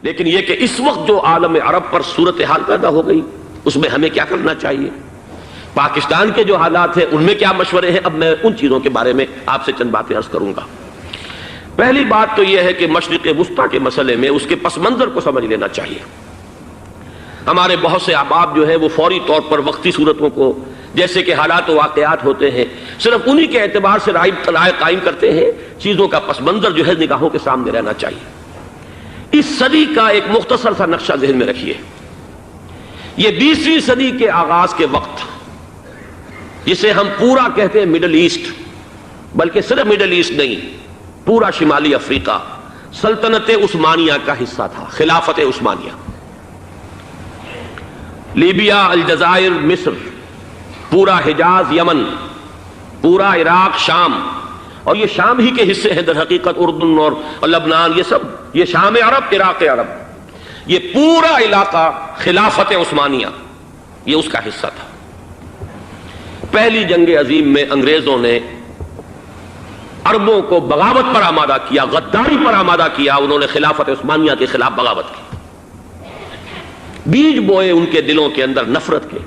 لیکن یہ کہ اس وقت جو عالم عرب پر صورتحال پیدا ہو گئی اس میں ہمیں کیا کرنا چاہیے، پاکستان کے جو حالات ہیں ان میں کیا مشورے ہیں، اب میں ان چیزوں کے بارے میں آپ سے چند باتیں عرض کروں گا۔ پہلی بات تو یہ ہے کہ مشرق وسطیٰ کے مسئلے میں اس کے پس منظر کو سمجھ لینا چاہیے۔ ہمارے بہت سے احباب جو ہیں وہ فوری طور پر وقتی صورتوں کو، جیسے کہ حالات و واقعات ہوتے ہیں، صرف انہی کے اعتبار سے رائے قائم کرتے ہیں، چیزوں کا پس منظر جو ہے نگاہوں کے سامنے رہنا چاہیے۔ اس صدی کا ایک مختصر سا نقشہ ذہن میں رکھیے۔ یہ 20ویں صدی کے آغاز کے وقت، جسے ہم پورا کہتے ہیں مڈل ایسٹ، بلکہ صرف مڈل ایسٹ نہیں، پورا شمالی افریقہ سلطنت عثمانیہ کا حصہ تھا، خلافت عثمانیہ۔ لیبیا، الجزائر، مصر، پورا حجاز، یمن، پورا عراق، شام، اور یہ شام ہی کے حصے ہیں در حقیقت، اردن اور لبنان، یہ سب یہ شام عرب، عراق عرب، یہ پورا علاقہ خلافت عثمانیہ یہ اس کا حصہ تھا۔ پہلی جنگ عظیم میں انگریزوں نے عربوں کو بغاوت پر آمادہ کیا، غداری پر آمادہ کیا، انہوں نے خلافت عثمانیہ کے خلاف بغاوت کی، بیج بوئے ان کے دلوں کے اندر نفرت کے،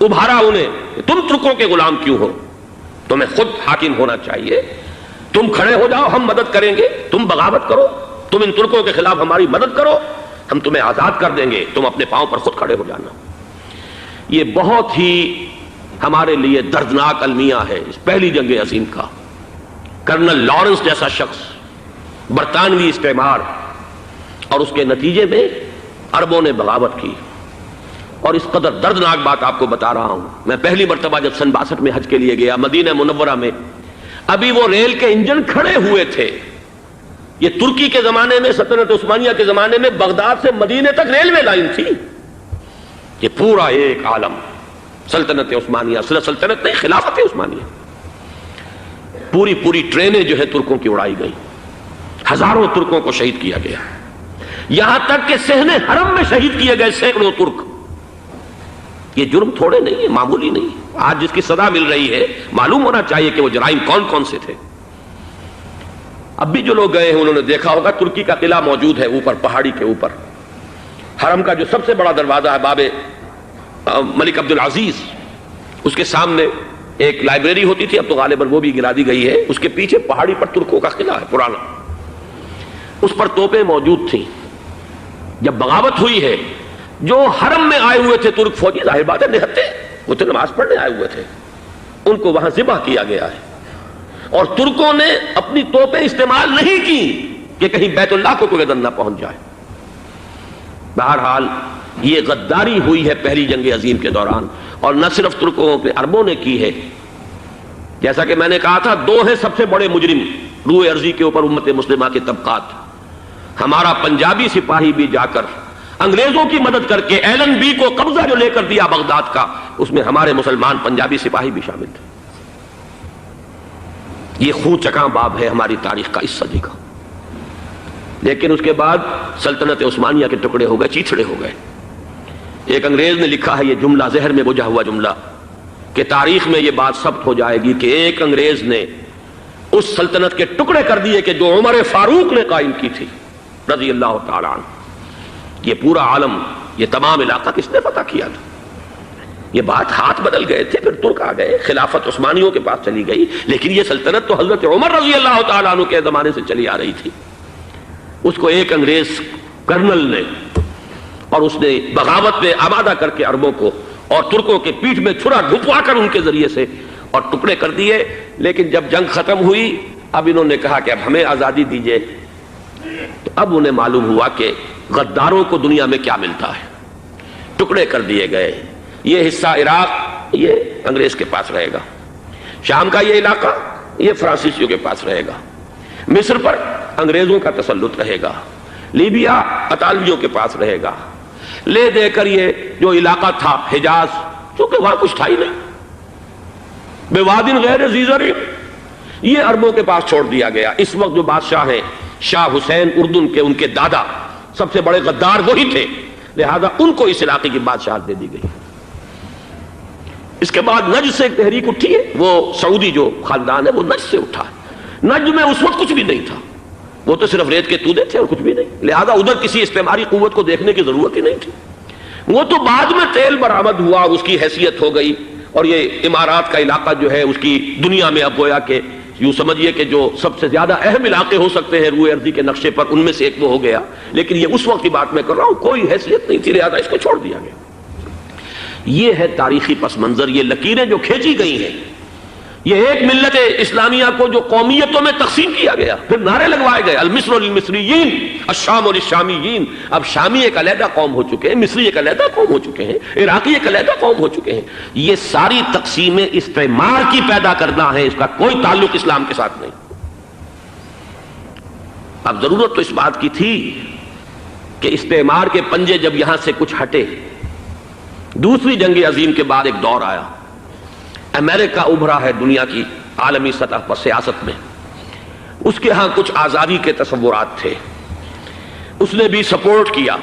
ابھارا انہیں، تم ترکوں کے غلام کیوں ہو، تمہیں خود حاکم ہونا چاہیے، تم کھڑے ہو جاؤ، ہم مدد کریں گے، تم بغاوت کرو، تم ان ترکوں کے خلاف ہماری مدد کرو، ہم تمہیں آزاد کر دیں گے، تم اپنے پاؤں پر خود کھڑے ہو جانا۔ یہ بہت ہی ہمارے لیے دردناک المیہ ہے اس پہلی جنگ عظیم کا۔ کرنل لارنس جیسا شخص، برطانوی استعمار، اور اس کے نتیجے میں عربوں نے بغاوت کی۔ اور اس قدر دردناک بات آپ کو بتا رہا ہوں، میں پہلی مرتبہ جب سن 62 میں حج کے لیے گیا مدینہ منورہ میں، ابھی وہ ریل کے انجن کھڑے ہوئے تھے۔ یہ ترکی کے زمانے میں، سلطنت عثمانیہ کے زمانے میں بغداد سے مدینے تک ریلوے لائن تھی۔ یہ پورا ایک عالم سلطنت عثمانیہ، صرف سلطنت نہیں، خلافت عثمانیہ، پوری ٹرینیں جو ہے ترکوں کی اڑائی گئی، ہزاروں ترکوں کو شہید کیا گیا، یہاں تک کہ صحن حرم میں شہید کیے گئے سینکڑوں ترک۔ یہ جرم تھوڑے نہیں ہے، معمولی نہیں۔ آج جس کی سزا مل رہی ہے، معلوم ہونا چاہیے کہ وہ جرائم کون کون سے تھے۔ اب بھی جو لوگ گئے ہیں انہوں نے دیکھا ہوگا، ترکی کا قلعہ موجود ہے اوپر پہاڑی کے اوپر، حرم کا جو سب سے بڑا دروازہ ہے باب ملک عبدالعزیز، اس کے سامنے ایک لائبریری ہوتی تھی، اب تو غالباً وہ بھی گرا دی گئی ہے، اس کے پیچھے پہاڑی پر ترکوں کا قلعہ ہے پرانا، اس پر توپیں موجود تھیں۔ جب بغاوت ہوئی ہے، جو حرم میں آئے ہوئے تھے ترک فوجی، ظاہر بات ہے نہتے، وہ تو نماز پڑھنے آئے ہوئے تھے، ان کو وہاں ذبح کیا گیا ہے، اور ترکوں نے اپنی توپیں استعمال نہیں کی کہ کہیں بیت اللہ کو کوئی اذن نہ پہنچ جائے۔ بہرحال یہ غداری ہوئی ہے پہلی جنگ عظیم کے دوران، اور نہ صرف ترکوں پہ، عربوں نے کی ہے۔ جیسا کہ میں نے کہا تھا، دو ہیں سب سے بڑے مجرم روئے ارضی کے اوپر امت مسلمہ کے طبقات۔ ہمارا پنجابی سپاہی بھی جا کر انگریزوں کی مدد کر کے ایلن بی کو قبضہ جو لے کر دیا بغداد کا، اس میں ہمارے مسلمان پنجابی سپاہی بھی شامل تھے۔ یہ خون چکاں باب ہے ہماری تاریخ کا اس صدی کا۔ لیکن اس کے بعد سلطنت عثمانیہ کے ٹکڑے ہو گئے، چیتھڑے ہو گئے۔ ایک انگریز نے لکھا ہے یہ جملہ، زہر میں بجھا ہوا جملہ، کہ تاریخ میں یہ بات ثبت ہو جائے گی کہ ایک انگریز نے اس سلطنت کے ٹکڑے کر دیے کہ جو عمر فاروق نے قائم کی تھی رضی اللہ تعالی عنہ۔ یہ پورا عالم، یہ تمام علاقہ کس نے فتح کیا تھا؟ یہ بات ہاتھ بدل گئے تھے، پھر ترک آ گئے، خلافت عثمانیوں کے پاس چلی گئی، لیکن یہ سلطنت تو حضرت عمر رضی اللہ تعالیٰ عنہ کے زمانے سے چلی آ رہی تھی۔ اس کو ایک انگریز کرنل نے، اور اس نے بغاوت میں آمادہ کر کے عربوں کو اور ترکوں کے پیٹھ میں چھرا ڈھپوا کر ان کے ذریعے سے اور ٹکڑے کر دیے۔ لیکن جب جنگ ختم ہوئی، اب انہوں نے کہا کہ اب ہمیں آزادی دیجیے، تو اب انہیں معلوم ہوا کہ غداروں کو دنیا میں کیا ملتا ہے۔ ٹکڑے کر دیے گئے۔ یہ حصہ عراق یہ انگریز کے پاس رہے گا، شام کا یہ علاقہ یہ فرانسیسیوں کے پاس رہے گا، مصر پر انگریزوں کا تسلط رہے گا، لیبیا اطالویوں کے پاس رہے گا، لے دے کر یہ جو علاقہ تھا حجاز، چونکہ وہاں کچھ تھا ہی نہیں، بے وادن غیر ذی زرع، یہ عربوں کے پاس چھوڑ دیا گیا۔ اس وقت جو بادشاہ ہیں شاہ حسین اردن کے، ان کے دادا سب سے بڑے غدار وہی تھے، لہذا ان کو اس علاقے کی بادشاہت دے دی گئی۔ اس کے بعد نجد سے ایک تحریک اٹھی ہے، وہ سعودی جو خاندان ہے وہ نجد سے اٹھا ہے۔ نجد میں اس وقت کچھ بھی نہیں تھا، وہ تو صرف ریت کے تودے تھے اور کچھ بھی نہیں، لہذا ادھر کسی استعماری قوت کو دیکھنے کی ضرورت ہی نہیں تھی۔ وہ تو بعد میں تیل برآمد ہوا اور اس کی حیثیت ہو گئی، اور یہ امارات کا علاقہ جو ہے اس کی دنیا میں اب گویا کہ یوں سمجھیے کہ جو سب سے زیادہ اہم علاقے ہو سکتے ہیں روئے ارضی کے نقشے پر، ان میں سے ایک وہ ہو گیا، لیکن یہ اس وقت کی بات میں کر رہا ہوں، کوئی حیثیت نہیں تھی، لہذا اس کو چھوڑ دیا گیا۔ یہ ہے تاریخی پس منظر، یہ لکیریں جو کھینچی گئی ہیں، یہ ایک ملت اسلامیہ کو جو قومیتوں میں تقسیم کیا گیا، پھر نعرے لگوائے گئے المصر للمصریین الشام للشامیین، اب شامی ایک علیحدہ قوم ہو چکے ہیں، مصری ایک علیحدہ قوم ہو چکے ہیں، عراقی ایک علیحدہ قوم ہو چکے ہیں۔ یہ ساری تقسیمیں استعمار کی پیدا کرنا ہے، اس کا کوئی تعلق اسلام کے ساتھ نہیں۔ اب ضرورت تو اس بات کی تھی کہ استعمار کے پنجے جب یہاں سے کچھ ہٹے، دوسری جنگ عظیم کے بعد ایک دور آیا، امریکہ ابھرا ہے دنیا کی عالمی سطح پر سیاست میں، اس کے ہاں کچھ آزادی کے تصورات تھے، اس نے بھی سپورٹ کیا۔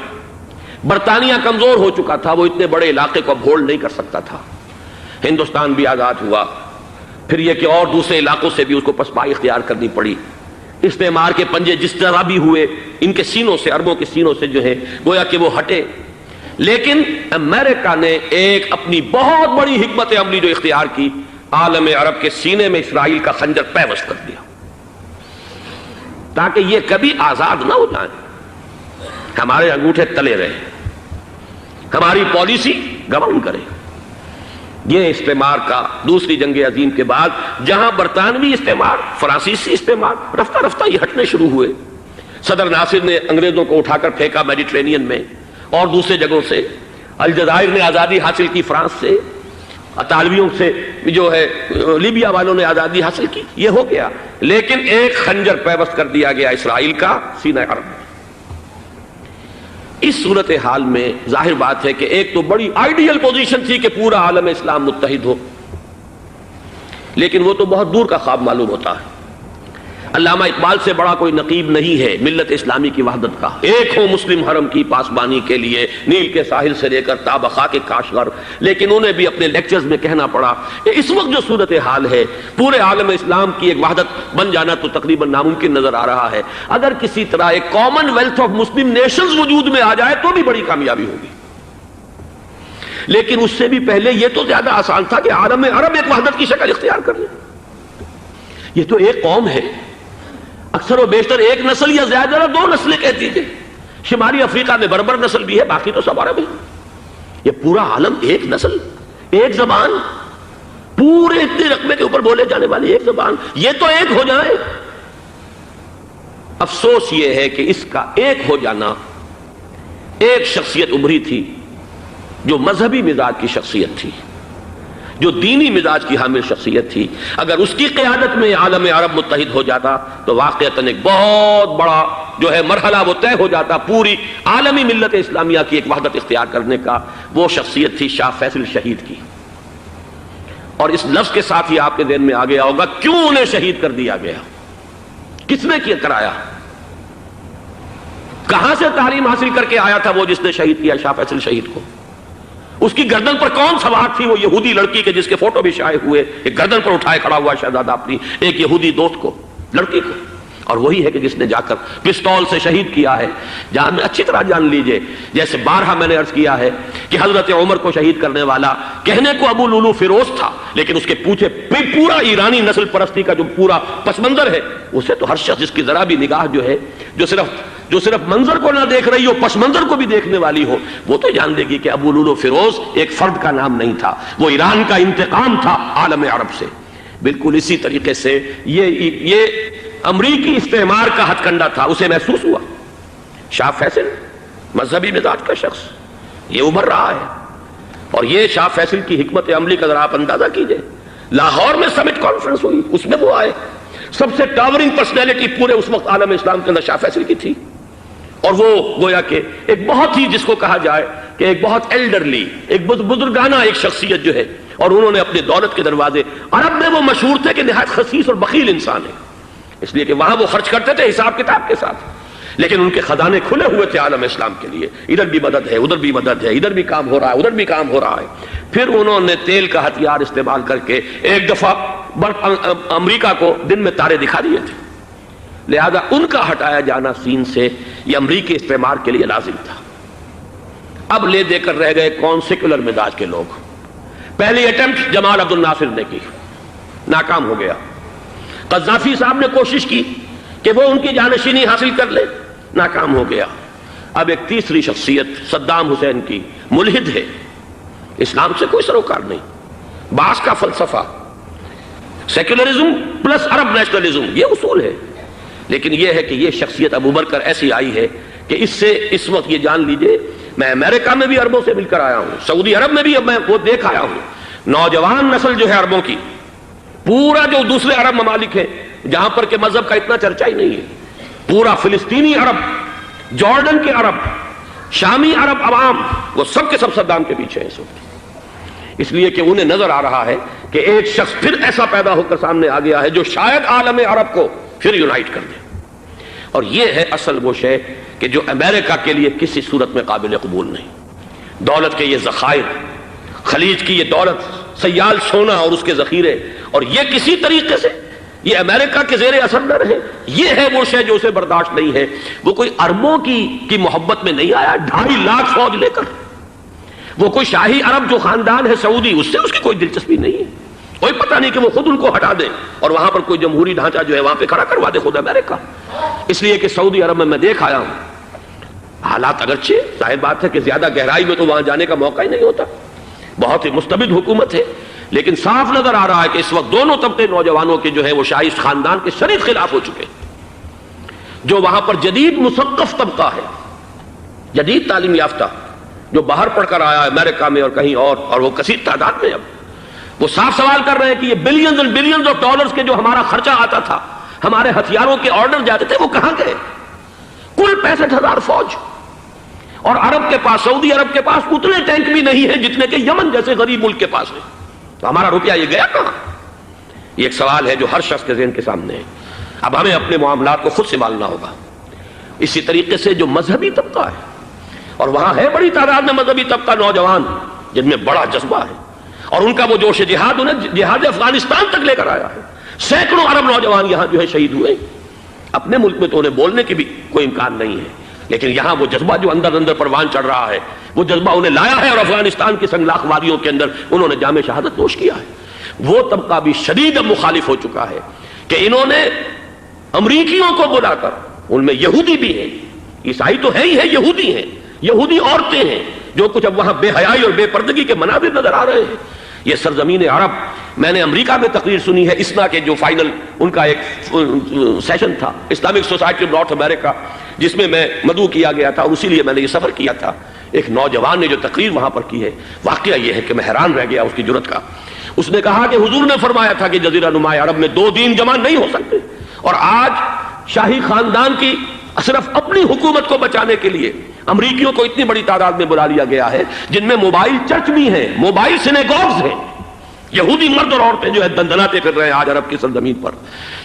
برطانیہ کمزور ہو چکا تھا، وہ اتنے بڑے علاقے کو ہولڈ نہیں کر سکتا تھا۔ ہندوستان بھی آزاد ہوا، پھر یہ کہ اور دوسرے علاقوں سے بھی اس کو پسپائی اختیار کرنی پڑی۔ استعمار کے پنجے جس طرح بھی ہوئے، ان کے سینوں سے، عربوں کے سینوں سے جو ہے گویا کہ وہ ہٹے، لیکن امریکہ نے ایک اپنی بہت بڑی حکمت عملی جو اختیار کی، عالم عرب کے سینے میں اسرائیل کا خنجر پیوست کر دیا، تاکہ یہ کبھی آزاد نہ ہو جائیں، ہمارے انگوٹھے تلے رہے، ہماری پالیسی گورن کرے۔ یہ استعمار کا دوسری جنگ عظیم کے بعد جہاں برطانوی استعمار، فرانسیسی استعمار رفتہ رفتہ یہ ہٹنے شروع ہوئے، صدر ناصر نے انگریزوں کو اٹھا کر پھینکا میڈیٹرینین میں اور دوسرے جگہوں سے، الجزائر نے آزادی حاصل کی فرانس سے، اطالویوں سے جو ہے لیبیا والوں نے آزادی حاصل کی، یہ ہو گیا، لیکن ایک خنجر پیوست کر دیا گیا اسرائیل کا سینہ عرب میں۔ اس صورتحال میں ظاہر بات ہے کہ ایک تو بڑی آئیڈیل پوزیشن تھی کہ پورا عالم اسلام متحد ہو، لیکن وہ تو بہت دور کا خواب معلوم ہوتا ہے۔ علامہ اقبال سے بڑا کوئی نقیب نہیں ہے ملت اسلامی کی وحدت کا، ایک ہو مسلم حرم کی پاسبانی کے لیے نیل کے ساحل سے لے کر تابخا کے کاشغر، لیکن انہیں بھی اپنے لیکچرز میں کہنا پڑا کہ اس وقت جو صورتحال ہے پورے عالم اسلام کی ایک وحدت بن جانا تو تقریباً ناممکن نظر آ رہا ہے، اگر کسی طرح ایک common wealth of Muslim nations وجود میں آ جائے تو بھی بڑی کامیابی ہوگی، لیکن اس سے بھی پہلے یہ تو زیادہ آسان تھا کہ عالم عرب ایک وحدت کی شکل اختیار کر لے۔ یہ تو ایک قوم ہے، اکثر و بیشتر ایک نسل یا زیادہ دو نسلیں کہتی تھے، شمالی افریقہ میں بربر نسل بھی ہے، باقی تو سب عرب ہے۔ یہ پورا عالم ایک نسل، ایک زبان، پورے اتنے رقبے کے اوپر بولے جانے والی ایک زبان، یہ تو ایک ہو جائے۔ افسوس یہ ہے کہ اس کا ایک ہو جانا، ایک شخصیت ابھری تھی جو مذہبی مزاج کی شخصیت تھی، جو دینی مزاج کی حامل شخصیت تھی، اگر اس کی قیادت میں عالم عرب متحد ہو جاتا تو واقعتاً ایک بہت بڑا جو ہے مرحلہ وہ طے ہو جاتا پوری عالمی ملت اسلامیہ کی ایک وحدت اختیار کرنے کا۔ وہ شخصیت تھی شاہ فیصل شہید کی، اور اس لفظ کے ساتھ ہی آپ کے ذہن میں آ گیا ہوگا کیوں انہیں شہید کر دیا گیا، کس نے کیا کرایا، کہاں سے تعلیم حاصل کر کے آیا تھا وہ جس نے شہید کیا شاہ فیصل شہید کو، اس کی گردن پر کون سوار تھی، وہ یہودی لڑکی کے جس کے فوٹو بھی شائع ہوئے، ایک گردن پر اٹھائے کھڑا ہوا شہزادہ اپنی ایک یہودی دوست کو، لڑکی کو، اور وہی ہے کہ جس نے جا کر پستول سے شہید کیا ہے۔ جہاں میں اچھی طرح جان لیجئے، جیسے بارہا میں نے عرض کیا ہے کہ حضرت عمر کو شہید کرنے والا کہنے کو ابو لولو فیروز تھا، لیکن اس کے پیچھے پورا ایرانی نسل پرستی کا جو پورا پس منظر ہے، اسے تو ہر شخص جس کی ذرا بھی نگاہ جو ہے جو صرف منظر کو نہ دیکھ رہی ہو، پس منظر کو بھی دیکھنے والی ہو، وہ تو جان لے گی کہ ابو لولو فیروز ایک فرد کا نام نہیں تھا، وہ ایران کا انتقام تھا عالم عرب سے۔ بالکل اسی طریقے سے یہ امریکی استعمار کا ہتھ کنڈا تھا، اسے محسوس ہوا۔ شاہ فیصل مذہبی مزاج کا شخص یہ ابھر رہا ہے، اور یہ شاہ فیصل کی حکمت عملی کا ذرا آپ اندازہ کیجئے۔ لاہور میں سمٹ کانفرنس ہوئی، اس میں وہ آئے، سب سے ٹاورنگ پرسنالٹی پورے اس وقت عالم اسلام کے اندر شاہ فیصل کی تھی، اور وہ گویا کہ ایک بہت ہی جس کو کہا جائے کہ ایک بہت ایلڈرلی، ایک بزرگانہ ایک شخصیت جو ہے، اور انہوں نے اپنے دولت کے دروازے، عرب میں وہ مشہور تھے کہ نہایت خسیس اور بخیل انسان ہے، اس لیے کہ وہاں وہ خرچ کرتے تھے حساب کتاب کے ساتھ، لیکن ان کے خزانے کھلے ہوئے تھے عالم اسلام کے لیے، ادھر بھی مدد ہے، ادھر بھی مدد ہے، ادھر بھی کام ہو رہا ہے، ادھر بھی کام ہو رہا ہے۔ پھر انہوں نے تیل کا ہتھیار استعمال کر کے ایک دفعہ امریکہ کو دن میں تارے دکھا دیے تھے، لہذا ان کا ہٹایا جانا سین سے یہ امریکی استعمار کے لیے لازم تھا۔ اب لے دے کر رہ گئے کون؟ سیکولر مزاج کے لوگ۔ پہلی اٹمپٹ جمال عبد الناصر نے کی، ناکام ہو گیا۔ قذافی صاحب نے کوشش کی کہ وہ ان کی جانشینی حاصل کر لے، ناکام ہو گیا۔ اب ایک تیسری شخصیت صدام حسین کی، ملحد ہے، اسلام سے کوئی سروکار نہیں، باس کا فلسفہ، سیکولرزم پلس عرب نیشنلزم، یہ اصول ہے۔ لیکن یہ ہے کہ یہ شخصیت ابوبکر ایسی آئی ہے کہ اس سے اس وقت یہ جان لیجئے، میں امریکہ میں بھی عربوں سے مل کر آیا ہوں، سعودی عرب میں بھی اب میں وہ دیکھ آیا ہوں، نوجوان نسل جو ہے عربوں کی، پورا جو دوسرے عرب ممالک ہیں جہاں پر کہ مذہب کا اتنا چرچا ہی نہیں ہے، پورا فلسطینی عرب، جارڈن کے عرب، شامی عرب عوام، وہ سب کے سب صدام کے پیچھے ہیں اس وقت، اس لیے کہ انہیں نظر آ رہا ہے کہ ایک شخص پھر ایسا پیدا ہو کر سامنے آ گیا ہے جو شاید عالم عرب کو پھر یونائٹ کر دے۔ اور یہ ہے اصل وہ شے کہ جو امریکہ کے لیے کسی صورت میں قابل قبول نہیں۔ دولت کے یہ ذخائر، خلیج کی یہ دولت، سیال سونا اور اس کے ذخیرے، اور یہ کسی طریقے سے یہ امریکہ کے زیر اثر نہ رہے، یہ ہے وہ شے جو اسے برداشت نہیں ہے۔ وہ کوئی اربوں کی محبت میں نہیں آیا 2.5 لاکھ فوج لے کر، وہ کوئی شاہی عرب جو خاندان ہے سعودی، اس سے اس کی کوئی دلچسپی نہیں ہے، کوئی پتہ نہیں کہ وہ خود ان کو ہٹا دے اور وہاں پر کوئی جمہوری ڈھانچہ جو ہے وہاں پہ کھڑا کروا دے خود امریکہ۔ اس لیے کہ سعودی عرب میں دیکھ آیا ہوں، حالات اگرچہ ظاہر بات ہے کہ زیادہ گہرائی میں تو وہاں جانے کا موقع ہی نہیں ہوتا، بہت ہی مستبد حکومت ہے، لیکن صاف نظر آ رہا ہے کہ اس وقت دونوں طبقے نوجوانوں کے جو ہے وہ شاہی خاندان کے شدید خلاف ہو چکے ہیں۔ جو وہاں پر جدید مثقف طبقہ ہے، جدید تعلیم یافتہ، جو باہر پڑھ کر آیا ہے امریکہ میں اور کہیں اور وہ کثیر تعداد میں، اب وہ صاف سوال کر رہے ہیں کہ یہ billions and billions of dollars کے جو ہمارا خرچہ آتا تھا، ہمارے ہتھیاروں کے آرڈر جاتے تھے، وہ کہاں گئے؟ کل 65,000 فوج، اور عرب کے پاس، سعودی عرب کے پاس اتنے ٹینک بھی نہیں ہیں جتنے کہ یمن جیسے غریب ملک کے پاس ہے، تو ہمارا روپیہ یہ گیا کہاں؟ یہ ایک سوال ہے جو ہر شخص کے ذہن کے سامنے ہے۔ اب ہمیں اپنے معاملات کو خود سنبھالنا ہوگا۔ اسی طریقے سے جو مذہبی طبقہ ہے، اور وہاں ہے بڑی تعداد میں مذہبی طبقہ نوجوان جن میں بڑا جذبہ ہے، اور ان کا وہ جوش جہاد انہیں جہاد افغانستان تک لے کر آیا ہے۔ سینکڑوں عرب نوجوان یہاں جو ہے شہید ہوئے، اپنے ملک میں تو انہیں بولنے کی بھی کوئی امکان نہیں ہے، لیکن یہاں وہ جذبہ جو اندر اندر پروان چڑھ رہا ہے، وہ جذبہ انہیں لایا ہے، اور افغانستان کی سنگلاخ وادیوں کے اندر انہوں نے جام شہادت نوش کیا ہے۔ وہ طبقہ بھی شدید اب مخالف ہو چکا ہے کہ انہوں نے امریکیوں کو بلا کر، ان میں یہودی بھی ہیں، عیسائی تو ہے ہی ہے، یہودی ہیں، یہودی عورتیں ہیں، جو کچھ اب وہاں بے حیائی اور بے پردگی کے مناظر نظر آ رہے ہیں۔ یہ سرزمین عرب، میں نے امریکہ میں تقریر سنی ہے، اسنا کے جو فائنل ان کا ایک سیشن تھا، اسلامک سوسائٹی آف نارتھ امریکہ، جس میں میں مدعو کیا گیا تھا، اور اسی لیے میں نے یہ سفر کیا تھا۔ ایک نوجوان نے جو تقریر وہاں پر کی ہے، واقعہ یہ ہے کہ میں حیران رہ گیا اس کی جرأت کا۔ اس نے کہا کہ حضور نے فرمایا تھا کہ جزیرہ نما عرب میں 2 دین جمع نہیں ہو سکتے، اور آج شاہی خاندان کی صرف اپنی حکومت کو بچانے کے لیے امریکیوں کو اتنی بڑی تعداد میں بلا لیا گیا ہے، جن میں موبائل چرچ بھی ہیں، موبائل سینیگوگز ہیں، یہودی مرد اور عورتیں جو ہے دندناتے پھر رہے ہیں آج عرب کی سرزمین پر۔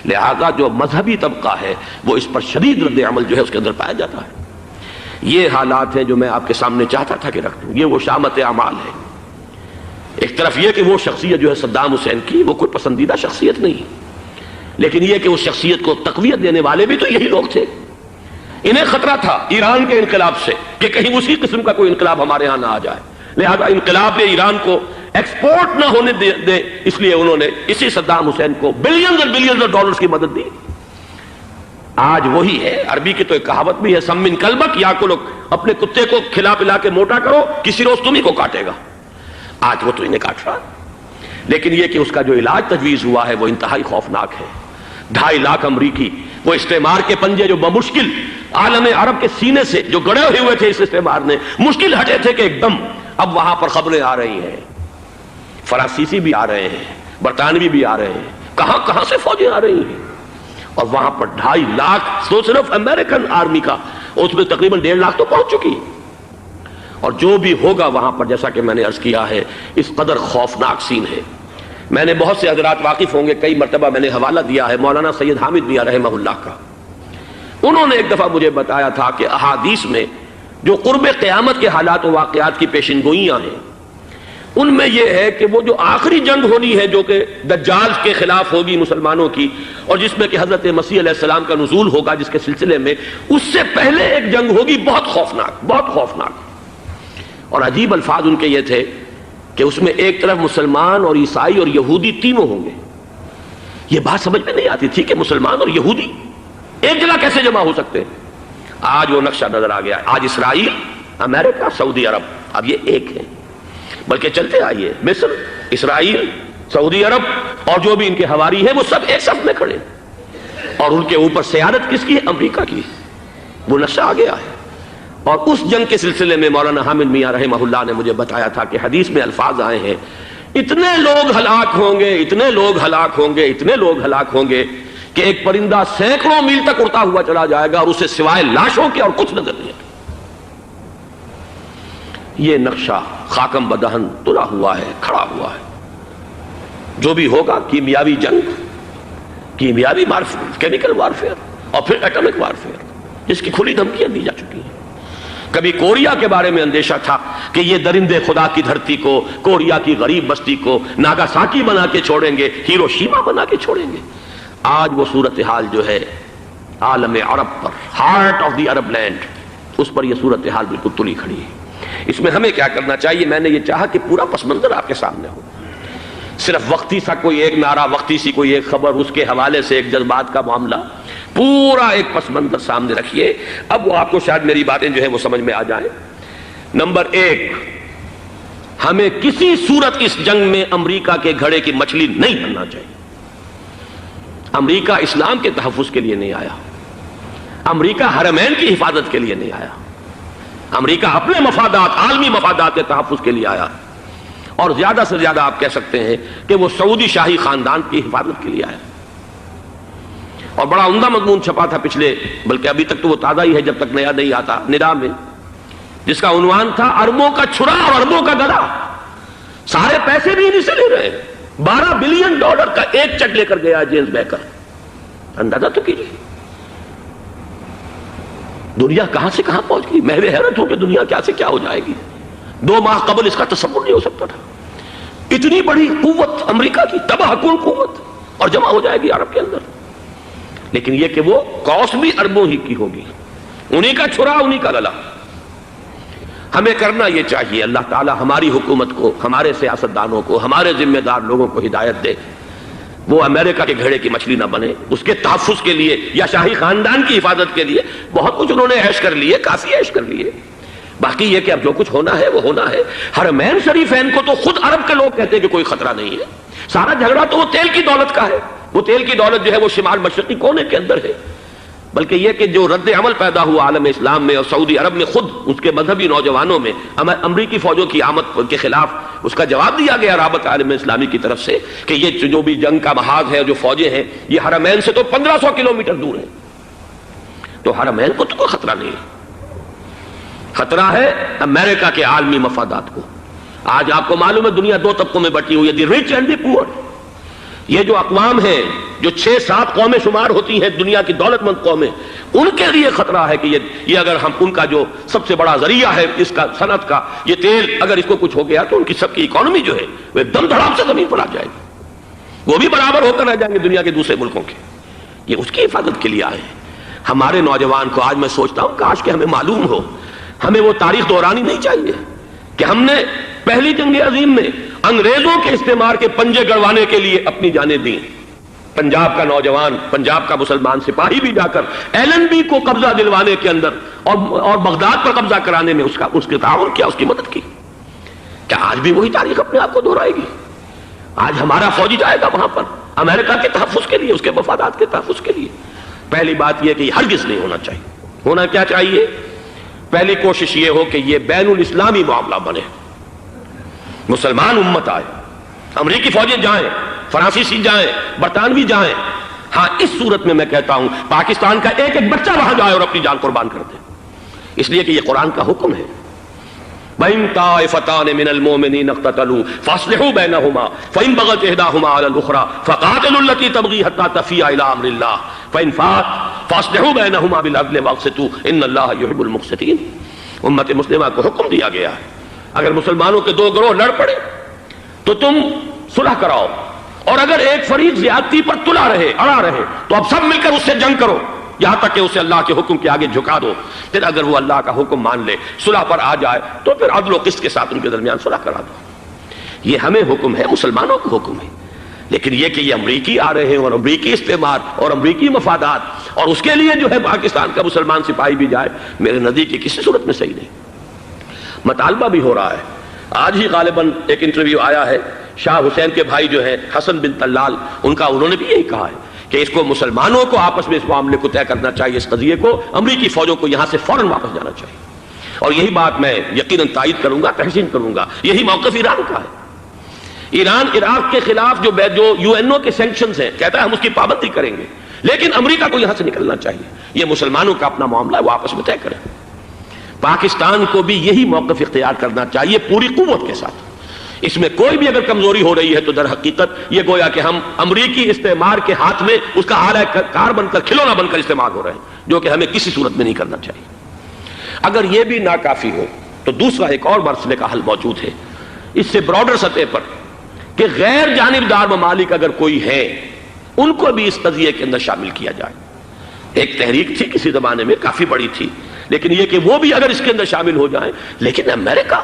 لہذا جو مذہبی طبقہ ہے وہ اس پر شدید رد عمل جو ہے اس کے اندر پایا جاتا ہے۔ یہ حالات ہیں جو میں آپ کے سامنے چاہتا تھا کہ رکھ دوں۔ یہ وہ شامت اعمال ہے۔ ایک طرف یہ کہ وہ شخصیت جو ہے صدام حسین کی، وہ کوئی پسندیدہ شخصیت نہیں، لیکن یہ کہ اس شخصیت کو تقویت دینے والے بھی تو یہی لوگ تھے۔ انہیں خطرہ تھا ایران کے انقلاب سے کہ کہیں اسی قسم کا کوئی انقلاب ہمارے ہاں نہ آ جائے، لہذا انقلاب ایران کو ایکسپورٹ نہ ہونے دے، اس لیے انہوں نے اسی صدام حسین کو بلینز اور بلینز آف ڈالرز کی مدد دی۔ آج وہی ہے، عربی کی تو ایک کہاوت بھی ہے، سمن کلبک، یا کو لوگ اپنے کتے کو کھلا پلا کے موٹا کرو، کسی روز تمہیں کو کاٹے گا۔ آج وہ تو انہیں کاٹ رہا، لیکن یہ کہ اس کا جو علاج تجویز ہوا ہے وہ انتہائی خوفناک ہے۔ 2.5 لاکھ امریکی، وہ استعمار کے پنجے جو بمشکل عالم عرب کے سینے سے جو گڑے ہوئے تھے اس استعمار نے، مشکل ہٹے تھے کہ ایک دم اب وہاں پر خبریں آ رہی ہیں، فرانسیسی بھی آ رہے ہیں، برطانوی بھی آ رہے ہیں، کہاں کہاں سے فوجیں آ رہی ہیں، اور وہاں پر 2.5 لاکھ تو صرف امریکن آرمی کا، اس میں تقریباً 1.5 لاکھ تو پہنچ چکی، اور جو بھی ہوگا وہاں پر جیسا کہ میں نے عرض کیا ہے اس قدر خوفناک سین ہے۔ میں نے بہت سے حضرات واقف ہوں گے، کئی مرتبہ میں نے حوالہ دیا ہے مولانا سید حامد میاں رحمہ اللہ کا۔ انہوں نے ایک دفعہ مجھے بتایا تھا کہ احادیث میں جو قرب قیامت کے حالات و واقعات کی پیشن گوئیاں ہیں، ان میں یہ ہے کہ وہ جو آخری جنگ ہونی ہے جو کہ دجال کے خلاف ہوگی مسلمانوں کی، اور جس میں کہ حضرت مسیح علیہ السلام کا نزول ہوگا جس کے سلسلے میں، اس سے پہلے ایک جنگ ہوگی بہت خوفناک، بہت خوفناک۔ اور عجیب الفاظ ان کے یہ تھے کہ اس میں ایک طرف مسلمان اور عیسائی اور یہودی تینوں ہوں گے۔ یہ بات سمجھ میں نہیں آتی تھی کہ مسلمان اور یہودی ایک جگہ کیسے جمع ہو سکتے ہیں۔ آج وہ نقشہ نظر آ گیا ہے۔ آج اسرائیل، امریکہ، سعودی عرب اب یہ ایک ہیں، بلکہ چلتے آئیے مصر، اسرائیل، سعودی عرب اور جو بھی ان کے حواری ہیں وہ سب ایک صف میں کھڑے ہیں، اور ان کے اوپر سیادت کس کی ہے؟ امریکہ کی۔ وہ نقشہ آ گیا ہے۔ اور اس جنگ کے سلسلے میں مولانا حامد میاں رحمہ اللہ نے مجھے بتایا تھا کہ حدیث میں الفاظ آئے ہیں، اتنے لوگ ہلاک ہوں گے، اتنے لوگ ہلاک ہوں گے، اتنے لوگ ہلاک ہوں گے کہ ایک پرندہ سینکڑوں میل تک اڑتا ہوا چلا جائے گا اور اسے سوائے لاشوں کے اور کچھ نظر نہیں آئے۔ یہ نقشہ خاکم بدہن تلا ہوا ہے، کھڑا ہوا ہے۔ جو بھی ہوگا کیمیاوی جنگ، کیمیاوی وارفیئر، کیمیکل وارفیئر، اور پھر ایٹمک وارفیئر، جس کی کھلی دھمکیاں دی جا چکی ہیں۔ کبھی کوریا کے بارے میں اندیشہ تھا کہ یہ درندے خدا کی دھرتی کو، کوریا کی غریب بستی کو ناگاساکی بنا کے چھوڑیں گے، ہیروشیما بنا کے چھوڑیں گے۔ آج وہ صورتحال جو ہے عالم عرب پر، heart of the Arab land, اس پر یہ صورتحال بالکل تلی کھڑی ہے۔ اس میں ہمیں کیا کرنا چاہیے؟ میں نے یہ چاہا کہ پورا پس منظر آپ کے سامنے ہو، صرف وقتی سا کوئی ایک نعرہ، وقتی سی کوئی ایک خبر، اس کے حوالے سے ایک جذبات کا معاملہ، پورا ایک پس منظر سامنے رکھیے۔ اب وہ آپ کو شاید میری باتیں جو ہیں وہ سمجھ میں آ جائیں۔ نمبر ایک، ہمیں کسی صورت اس جنگ میں امریکہ کے گھڑے کی مچھلی نہیں بننا چاہیے۔ امریکہ اسلام کے تحفظ کے لیے نہیں آیا، امریکہ حرمین کی حفاظت کے لیے نہیں آیا، امریکہ اپنے مفادات، عالمی مفادات کے تحفظ کے لیے آیا، اور زیادہ سے زیادہ آپ کہہ سکتے ہیں کہ وہ سعودی شاہی خاندان کی حفاظت کے لیے آیا۔ اور بڑا عمدہ مضمون چھپا تھا پچھلے، بلکہ ابھی تک تو وہ تازہ ہی ہے جب تک نیا نہیں آتا، ندا میں، جس کا عنوان تھا اربوں کا چھرا اور اربوں کا گدا۔ سارے پیسے بھی انہیں سے لے رہے ہیں۔ $12 بلین کا ایک چیک لے کر گیا جیمز بیکر۔ اندازہ تو کیجیے دنیا کہاں سے کہاں پہنچ گئی۔ میں حیرت ہوں کہ دنیا کیا سے کیا ہو جائے گی۔ 2 ماہ قبل اس کا تصور نہیں ہو سکتا تھا۔ اتنی بڑی قوت امریکہ کی، تباہ کن قوت، اور جمع ہو جائے گی عرب کے اندر۔ لیکن یہ کہ وہ کاسٹ بھی اربوں ہی کی ہوگی، انہی کا چھرا، انہی کا گلا۔ ہمیں کرنا یہ چاہیے، اللہ تعالی ہماری حکومت کو، ہمارے سیاستدانوں کو، ہمارے ذمہ دار لوگوں کو ہدایت دے، وہ امریکہ کے گھڑے کی مچھلی نہ بنے۔ اس کے تحفظ کے لیے یا شاہی خاندان کی حفاظت کے لیے بہت کچھ انہوں نے عیش کر لیے، کافی عیش کر لیے۔ باقی یہ کہ اب جو کچھ ہونا ہے وہ ہونا ہے۔ حرمین شریفین کو تو خود عرب کے لوگ کہتے ہیں کہ کوئی خطرہ نہیں ہے۔ سارا جھگڑا تو وہ تیل کی دولت کا ہے۔ وہ تیل کی دولت جو ہے وہ شمال مشرقی کونے کے اندر ہے۔ بلکہ یہ کہ جو رد عمل پیدا ہوا عالم اسلام میں اور سعودی عرب میں، خود اس کے مذہبی نوجوانوں میں امریکی فوجوں کی آمد کے خلاف اس کا جواب دیا گیا رابطہ عالم اسلامی کی طرف سے کہ یہ جو بھی جنگ کا محاذ ہے، جو فوجیں ہیں، یہ حرمین سے تو 1500 کلومیٹر دور ہیں، تو حرمین کو تو کوئی خطرہ نہیں ہے۔ خطرہ ہے امریکہ کے عالمی مفادات کو۔ آج آپ کو معلوم ہے دنیا 2 طبقوں میں بٹی ہوئی ہے، دی رچ اینڈ دی پور۔ یہ جو اقوام ہیں، جو 6-7 قومیں شمار ہوتی ہیں دنیا کی دولت مند قومیں، ان کے لیے خطرہ ہے کہ یہ اگر ہم ان کا جو سب سے بڑا ذریعہ ہے اس کا صنعت کا، یہ تیل، اگر اس کو کچھ ہو گیا تو ان کی سب کی اکانومی جو ہے وہ ایک دم دھڑام سے زمین پر آ جائے گی، وہ بھی برابر ہو کر رہ جائیں گے دنیا کے دوسرے ملکوں کے۔ یہ اس کی حفاظت کے لیے آئے ہیں۔ ہمارے نوجوان کو آج میں سوچتا ہوں کاش کہ ہمیں معلوم ہو، ہمیں وہ تاریخ دہرانی نہیں چاہیے کہ ہم نے پہلی جنگ عظیم میں انگریزوں کے استعمار کے پنجے گڑوانے کے لیے اپنی جانیں دیں۔ پنجاب کا نوجوان، پنجاب کا مسلمان سپاہی بھی جا کر ایلن بی کو قبضہ دلوانے کے اندر اور بغداد پر قبضہ کرانے میں اس کے تعاون کیا، اس کی مدد کی۔ کیا آج بھی وہی تاریخ اپنے آپ کو دہرائے گی؟ آج ہمارا فوجی جائے گا وہاں پر امریکہ کے تحفظ کے لیے، اس کے مفادات کے تحفظ کے لیے۔ پہلی بات یہ کہ یہ ہرگز نہیں ہونا چاہیے۔ ہونا کیا چاہیے؟ پہلی کوشش یہ ہو کہ یہ بین الاسلامی معاملہ بنے، مسلمان امت آئے، امریکی فوجیں جائیں، فرانسیسی جائیں، برطانوی جائیں۔ ہاں اس صورت میں کہتا ہوں پاکستان کا ایک ایک بچہ وہاں جائے اور اپنی جان قربان کر دے، اس لیے کہ یہ قرآن کا حکم ہے۔ وَإِن طَائِفَتَانِ مِنَ الْمُؤْمِنِينَ اقْتَتَلُوا فَأَصْلِحُوا بَيْنَهُمَا فَإِن بَغَتْ إِحْدَاهُمَا عَلَى الْأُخْرَى فَقَاتِلُوا الَّتِي تَبْغِي حَتَّى تَفِيءَ إِلَىٰ أَمْرِ اللَّهِ فَإِن فَاءَتْ فَأَصْلِحُوا بَيْنَهُمَا بِالْعَدْلِ وَأَقْسِطُوا إِنَّ اللَّهَ يُحِبُّ الْمُقْسِطِينَ۔ امت مسلمہ کو حکم دیا گیا ہے اگر مسلمانوں کے 2 گروہ لڑ پڑے تو تم صلح کراؤ، اور اگر ایک فریق زیادتی پر تلا رہے، اڑا رہے، تو اب سب مل کر اس سے جنگ کرو یہاں تک کہ اسے اللہ کے حکم کے آگے جھکا دو۔ پھر اگر وہ اللہ کا حکم مان لے، صلح پر آ جائے، تو پھر عدل و قسط کے ساتھ ان کے درمیان صلح کرا دو۔ یہ ہمیں حکم ہے، مسلمانوں کو حکم ہے۔ لیکن یہ کہ یہ امریکی آ رہے ہیں اور امریکی استعمار اور امریکی مفادات، اور اس کے لیے جو ہے پاکستان کا مسلمان سپاہی بھی جائے، میرے نزدیک کی کسی صورت میں صحیح نہیں۔ مطالبہ بھی ہو رہا ہے، آج ہی غالباً ایک انٹرویو آیا ہے، شاہ حسین کے بھائی جو ہیں حسن بن طلال، انہوں نے بھی یہی کہا ہے کہ اس کو مسلمانوں کو آپس میں اس معاملے کو طے کرنا چاہیے، اس قضیے کو، امریکی فوجوں کو یہاں سے فوراً واپس جانا چاہیے۔ اور یہی بات میں یقیناً تائید کروں گا، تحسین کروں گا، یہی موقف ایران کا ہے۔ ایران عراق کے خلاف جو UN کے سینکشنز ہیں، کہتا ہے ہم اس کی پابندی کریں گے، لیکن امریکہ کو یہاں سے نکلنا چاہیے۔ یہ مسلمانوں کا اپنا معاملہ ہے، وہ آپس میں طے کریں۔ پاکستان کو بھی یہی موقف اختیار کرنا چاہیے پوری قوت کے ساتھ۔ اس میں کوئی بھی اگر کمزوری ہو رہی ہے تو در حقیقت یہ گویا کہ ہم امریکی استعمار کے ہاتھ میں اس کا آلہ کار بن کر، کھلونا بن کر استعمال ہو رہے ہیں، جو کہ ہمیں کسی صورت میں نہیں کرنا چاہیے۔ اگر یہ بھی ناکافی ہو تو دوسرا ایک اور مسئلے کا حل موجود ہے، اس سے براڈر سطح پر، کہ غیر جانبدار ممالک اگر کوئی ہے، ان کو بھی اس قضیے کے اندر شامل کیا جائے۔ ایک تحریک تھی کسی زمانے میں، کافی بڑی تھی، لیکن یہ کہ وہ بھی اگر اس کے اندر شامل ہو جائیں۔ لیکن امریکہ،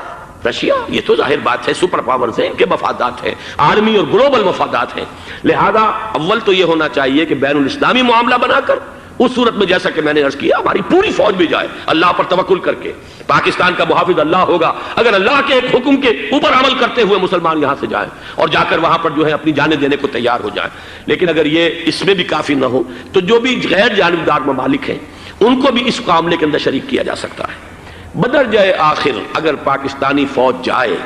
رشیا، یہ تو ظاہر بات ہے سپر پاورز ہیں، ان کے مفادات ہیں، عالمی اور گلوبل مفادات ہیں، لہذا اول تو یہ ہونا چاہیے کہ بین الاسلامی معاملہ بنا کر، اس صورت میں جیسا کہ میں نے عرض کیا، ہماری پوری فوج بھی جائے اللہ پر توکل کر کے۔ پاکستان کا محافظ اللہ ہوگا، اگر اللہ کے ایک حکم کے اوپر عمل کرتے ہوئے مسلمان یہاں سے جائیں اور جا کر وہاں پر جو ہے اپنی جانیں دینے کو تیار ہو جائیں۔ لیکن اگر یہ اس میں بھی کافی نہ ہو تو جو بھی غیر جانبدار ممالک ہیں ان کو بھی اس معاملے کے اندر شریک کیا جا سکتا ہے۔ بدرجہ آخر اگر پاکستانی فوج جائے،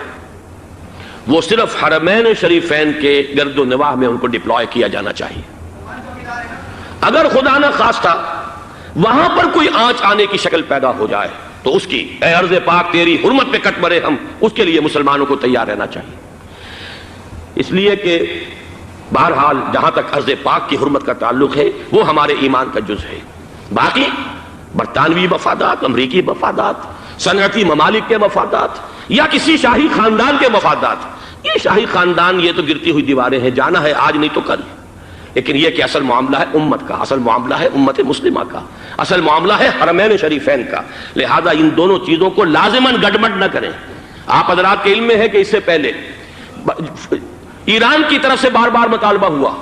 وہ صرف حرمین شریفین کے گرد و نواح میں ان کو ڈپلوائے کیا جانا چاہیے۔ اگر خدا نہ خواستہ وہاں پر کوئی آنچ آنے کی شکل پیدا ہو جائے تو اس کی، اے ارض پاک تیری حرمت پہ کٹ مرے ہم، اس کے لیے مسلمانوں کو تیار رہنا چاہیے۔ اس لیے کہ بہرحال جہاں تک ارض پاک کی حرمت کا تعلق ہے وہ ہمارے ایمان کا جز ہے۔ باقی برطانوی مفادات، امریکی مفادات، صنعتی ممالک کے مفادات، یا کسی شاہی خاندان کے مفادات، یہ شاہی خاندان یہ تو گرتی ہوئی دیواریں ہیں، جانا ہے آج نہیں تو کل۔ لیکن یہ کہ اصل معاملہ ہے امت کا، اصل معاملہ ہے امت مسلمہ کا، اصل معاملہ ہے حرمین شریفین کا، لہذا ان دونوں چیزوں کو لازماً گڈمڈ نہ کریں۔ آپ حضرات کے علم میں ہے کہ اس سے پہلے ایران کی طرف سے بار بار مطالبہ ہوا